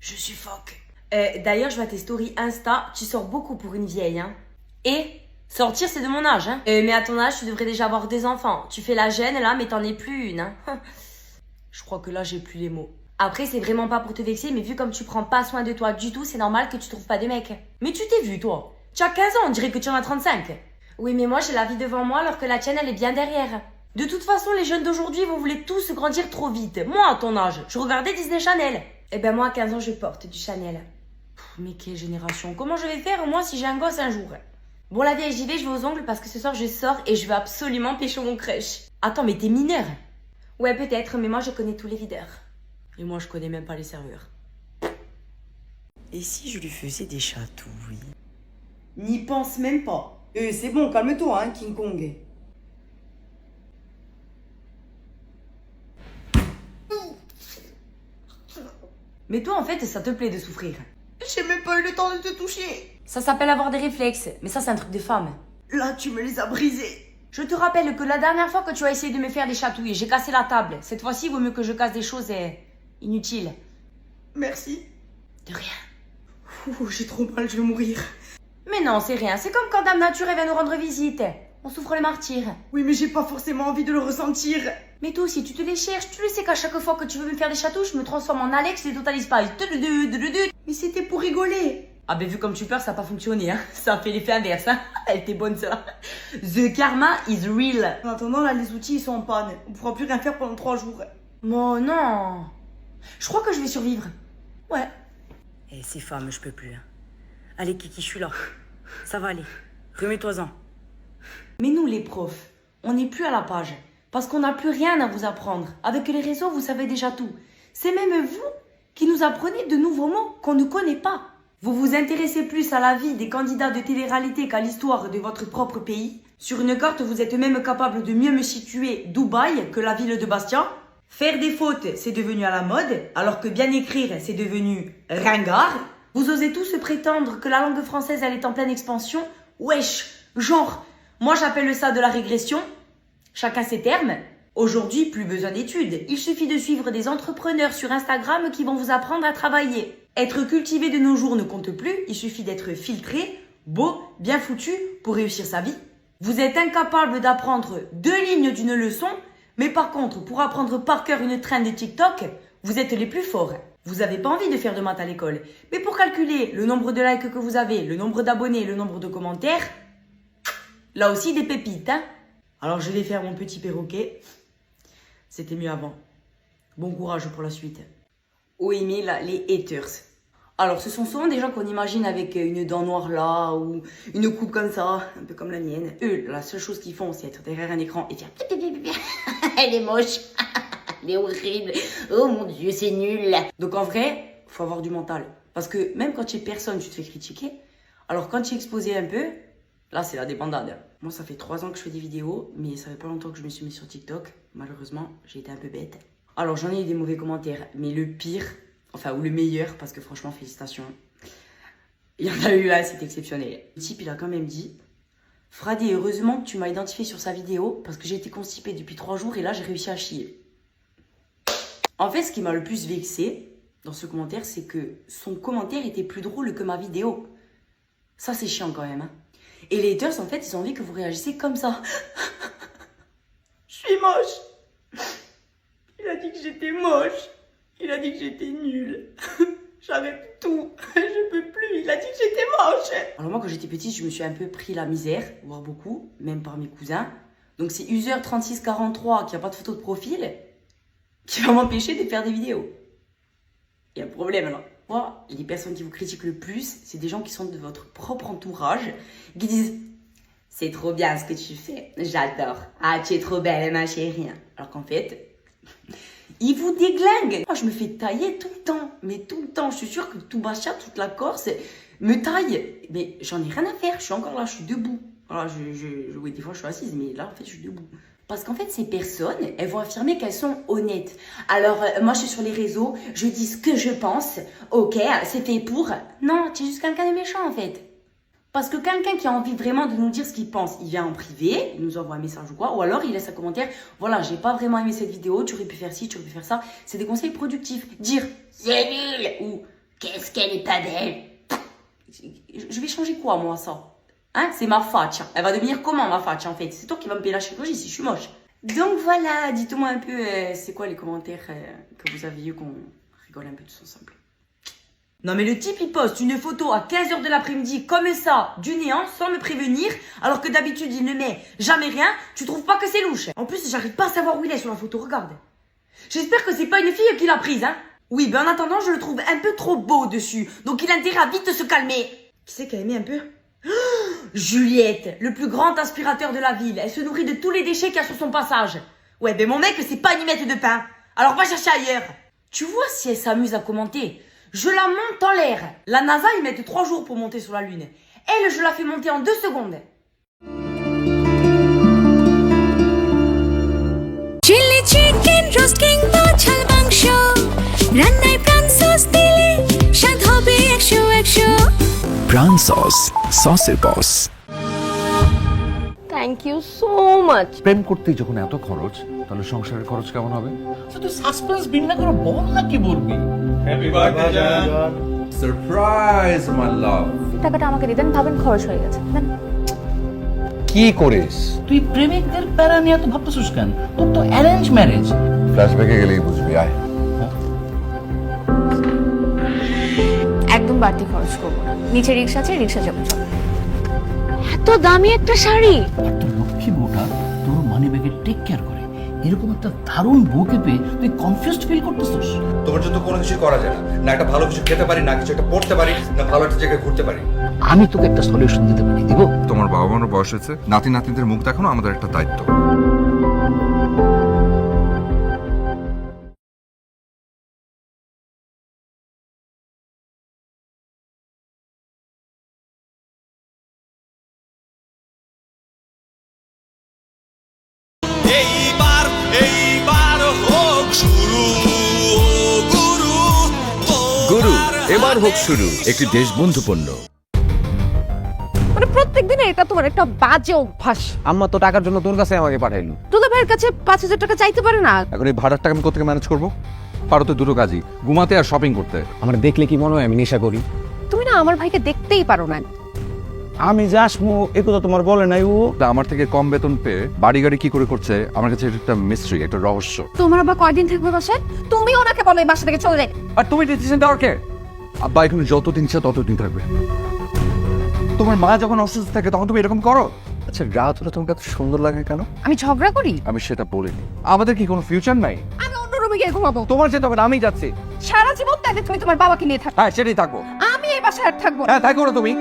Je suffoque. D'ailleurs, je vois tes stories Insta, tu sors beaucoup pour une vieille, hein. Et sortir, c'est de mon âge, hein. Mais à ton âge, tu devrais déjà avoir des enfants. Tu fais la gêne, là, mais t'en es plus une, hein. Je crois que là, j'ai plus les mots. Après, c'est vraiment pas pour te vexer, mais vu comme tu prends pas soin de toi du tout, c'est normal que tu trouves pas de mec. Mais tu t'es vu, toi. Tu as 15 ans, on dirait que tu en as 35. Oui, mais moi, j'ai la vie devant moi, alors que la tienne, elle est bien derrière. De toute façon, les jeunes d'aujourd'hui, vous voulez tous grandir trop vite. Moi, à ton âge, je regardais Disney Channel. Eh ben, moi, à 15 ans, je porte du Chanel. Mais quelle génération. Comment je vais faire, moi, si j'ai un gosse un jour? Bon, la vieille, j'y vais, je vais aux ongles, parce que ce soir, je sors et je veux absolument pécho mon crush. Attends, mais t'es mineur? Ouais, peut-être, mais moi, je connais tous les videurs. Et moi, je connais même pas les serveurs. Et si je lui faisais des chatouilles? N'y pense même pas. C'est bon, calme-toi, hein, King Kong. Mais toi, en fait, ça te plaît de souffrir. J'ai même pas eu le temps de te toucher. Ça s'appelle avoir des réflexes, mais ça, c'est un truc de femme. Là, tu me les as brisés. Je te rappelle que la dernière fois que tu as essayé de me faire des chatouilles, j'ai cassé la table. Cette fois-ci, il vaut mieux que je casse des choses inutiles. Merci. De rien. Ouh, j'ai trop mal, je vais mourir. Mais non, c'est rien. C'est comme quand Dame Nature vient nous rendre visite. On souffre le martyr. Oui, mais j'ai pas forcément envie de le ressentir. Mais toi aussi, tu te les cherches. Tu le sais qu'à chaque fois que tu veux me faire des chatouilles, je me transforme en Alex et Total Spice. Mais c'était pour rigoler. Ah ben vu comme tu peurs, ça n'a pas fonctionné, hein. Ça a fait l'effet inverse, hein. Elle était bonne, ça. The karma is real. En attendant, là, les outils, ils sont en panne. On pourra plus rien faire pendant 3 jours. Bon, non. Je crois que je vais survivre. Ouais. Eh, ces femmes, je peux plus. Hein. Allez, Kiki, je suis là. Ça va aller. Remets-toi-en. Mais nous, les profs, on n'est plus à la page. Parce qu'on n'a plus rien à vous apprendre. Avec les réseaux, vous savez déjà tout. C'est même vous qui nous apprenez de nouveaux mots qu'on ne connaît pas. Vous vous intéressez plus à la vie des candidats de télé-réalité qu'à l'histoire de votre propre pays. Sur une carte, vous êtes même capable de mieux me situer Dubaï que la ville de Bastia. Faire des fautes, c'est devenu à la mode, alors que bien écrire, c'est devenu ringard. Vous osez tous prétendre que la langue française, elle est en pleine expansion. Wesh, genre, moi j'appelle ça de la régression. Chacun ses termes. Aujourd'hui, plus besoin d'études. Il suffit de suivre des entrepreneurs sur Instagram qui vont vous apprendre à travailler. Être cultivé de nos jours ne compte plus. Il suffit d'être filtré, beau, bien foutu pour réussir sa vie. Vous êtes incapable d'apprendre 2 lignes d'une leçon, mais par contre, pour apprendre par cœur une trend de TikTok, vous êtes les plus forts. Vous n'avez pas envie de faire de maths à l'école. Mais pour calculer le nombre de likes que vous avez, le nombre d'abonnés, le nombre de commentaires, là aussi des pépites, hein. Alors je vais faire mon petit perroquet. C'était mieux avant. Bon courage pour la suite. Oh, mais là, les haters. Alors, ce sont souvent des gens qu'on imagine avec une dent noire là, ou une coupe comme ça, un peu comme la mienne. Eux, la seule chose qu'ils font, c'est être derrière un écran et faire... Elle est moche. Elle est horrible. Oh mon Dieu, c'est nul. Donc en vrai, faut avoir du mental. Parce que même quand tu es personne, tu te fais critiquer. Alors quand tu es exposé un peu, là, c'est la débandade. Moi, ça fait 3 ans que je fais des vidéos, mais ça fait pas longtemps que je me suis mis sur TikTok. Malheureusement, j'ai été un peu bête. Alors, j'en ai eu des mauvais commentaires, mais le pire, enfin, ou le meilleur, parce que franchement, félicitations. Il y en a eu un, c'est exceptionnel. Le type, il a quand même dit, Fradé, heureusement que tu m'as identifié sur sa vidéo, parce que j'ai été constipée depuis 3 jours et là, j'ai réussi à chier. En fait, ce qui m'a le plus vexé dans ce commentaire, c'est que son commentaire était plus drôle que ma vidéo. Ça, c'est chiant quand même, hein. Et les haters, en fait, ils ont envie que vous réagissiez comme ça. Je suis moche. Il a dit que j'étais moche. Il a dit que j'étais nulle. J'avais tout. Je peux plus. Il a dit que j'étais moche. Alors moi, quand j'étais petite, je me suis un peu pris la misère, voire beaucoup, même par mes cousins. Donc c'est User3643 qui n'a pas de photo de profil qui va m'empêcher de faire des vidéos. Il y a un problème là. Moi, les personnes qui vous critiquent le plus, c'est des gens qui sont de votre propre entourage, qui disent « C'est trop bien ce que tu fais, j'adore. Ah, tu es trop belle, ma chérie. » Alors qu'en fait, ils vous déglinguent. Moi, je me fais tailler tout le temps, mais tout le temps. Je suis sûre que tout Bastia, toute la Corse me taille. Mais j'en ai rien à faire, je suis encore là, je suis debout. Voilà, oui, des fois, je suis assise, mais là, en fait, je suis debout. Parce qu'en fait, ces personnes, elles vont affirmer qu'elles sont honnêtes. Alors, moi, je suis sur les réseaux, je dis ce que je pense. Ok, c'est fait pour... Non, tu es juste quelqu'un de méchant, en fait. Parce que quelqu'un qui a envie vraiment de nous dire ce qu'il pense, il vient en privé, il nous envoie un message ou quoi, ou alors il laisse un commentaire. Voilà, j'ai pas vraiment aimé cette vidéo, tu aurais pu faire ci, tu aurais pu faire ça. C'est des conseils productifs. Dire c'est nul ou qu'est-ce qu'elle est pas belle. Je vais changer quoi, moi, ça? Hein, c'est ma faccia. Elle va devenir comment, ma faccia, en fait? C'est toi qui vas me payer la chirurgie si je suis moche. Donc voilà, dites-moi un peu, c'est quoi les commentaires que vous avez eu qu'on rigole un peu tous ensemble. Non mais le type il poste une photo à 15h de l'après-midi comme ça, du néant, sans me prévenir, alors que d'habitude il ne met jamais rien. Tu trouves pas que c'est louche? En plus j'arrive pas à savoir où il est sur la photo, regarde. J'espère que c'est pas une fille qui l'a prise, hein. Oui, ben en attendant je le trouve un peu trop beau dessus, donc il a intérêt à vite se calmer. Qui c'est qui a aimé un peu? Juliette, le plus grand aspirateur de la ville. Elle se nourrit de tous les déchets qu'il y a sur son passage. Ouais, ben mon mec, c'est pas une miette de pain. Alors va chercher ailleurs. Tu vois si elle s'amuse à commenter. Je la monte en l'air. La NASA, ils mettent 3 jours pour monter sur la Lune. Elle, je la fais monter en 2 secondes. Chilli chicken roast কিংবা ঝাল মাংস রান্নায় প্রাণ সস দিলে স্বাদ হবে 100 প্রাণ সস সসের বস। Thank you so much. প্রেম করতে যখন এত খরচ, তাহলে সংসারের খরচ কেমন হবে? তুই সাসপেন্স বিল না করে বল না কি বলবি। হ্যাপি বার্থডে জান। সারপ্রাইজ মাই লাভ। টাকাটা আমাকে দিতেন, ভাবেন খরচ হয়ে গেছে। কি করিস তুই প্রেমিকদের প্যারা নিয়ে এত ভাবতেছিস কেন? তোর তো অ্যারেঞ্জ ম্যারেজ। ফ্ল্যাশব্যাকে গেলেই বুঝবি, আয়। একদম বাড়তি খরচ করবো না, নিচে রিক্সা আছে, রিক্সা যাবো। এত দামি একটা শাড়ি। একটা লক্ষ্মী বউটা তোর মানি ব্যাগে টেক কেয়ার করে, এরকম একটা দারুণ বউকে পেয়ে তুই কনফিউজড ফিল করতেছিস। তোমার জন্য কোনো কিছু করা যায় না, না একটা ভালো কিছু খেতে পারি, না কিছু একটা পড়তে পারি, না ভালো একটা জায়গায় ঘুরতে পারি। আমি তোকে একটা সলিউশন দিতে পারি, দিব? তোমার বাবা মার বয়স হয়েছে, নাতি নাতনিদের মুখ দেখানো আমাদের একটা দায়িত্ব। গুরু এবার হোক শুরু, একটি দেশবন্ধু পণ্য। মানে প্রত্যেকদিন এটা তোমার একটা বাজে অভ্যাস। আম্মা তো টাকার জন্য তোর কাছে আমাকে পাঠাইলো। দুলা ভাইয়ের কাছে 5000 টাকা চাইতে পারে না? এখন এই ভাড়ার টাকা আমি কোথেকে ম্যানেজ করবো? পারো তো দুটো কাজই, ঘুমাতে আর শপিং করতে। আমার দেখলে কি মনে হয় আমি নেশা করি? তুমি না আমার ভাইকে দেখতেই পারো না। আমি যে আসমু এ কথা তোমার বলে নাই ও? আমার থেকে কম বেতন পেয়ে বাড়ি গাড়ি কি করে করছে আমার কাছে এটা একটা মিস্ট্রি, একটা রহস্য। তোমার আবার কয়দিন থাকবে বাসায়? তুমি ওনাকে বলো এই বাসা থেকে চলে যায়। আর তুমি ডিসিশন দাও কে? আব্বা এখানে যতদিন ইচ্ছা ততদিন থাকবে। তোমার মা যখন অসুস্থ থাকে তখন তুমি এরকম করো? আচ্ছা রাত হলে তোমাকে এত সুন্দর লাগে কেন? আমি ঝগড়া করি? আমি সেটা বলিনি। আমাদের কি কোনো ফিউচার নাই? আমি অন্য রুমে গিয়ে ঘুমাবো। তোমার যেতে হবে না, আমি যাচ্ছি। সারা জীবন তাহলে তুমি তোমার বাবাকে নিয়ে থাকো। হ্যাঁ সেটাই থাকবো। আমি এই বাসায় আর থাকবো না। হ্যাঁ থাকো না তুমি।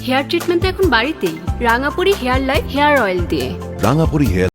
হেয়ার ট্রিটমেন্ট এখন বাড়িতেই, রাঙাপুরি হেয়ার লাইফ হেয়ার অয়েল দিয়ে। রাঙাপুরি হেয়ার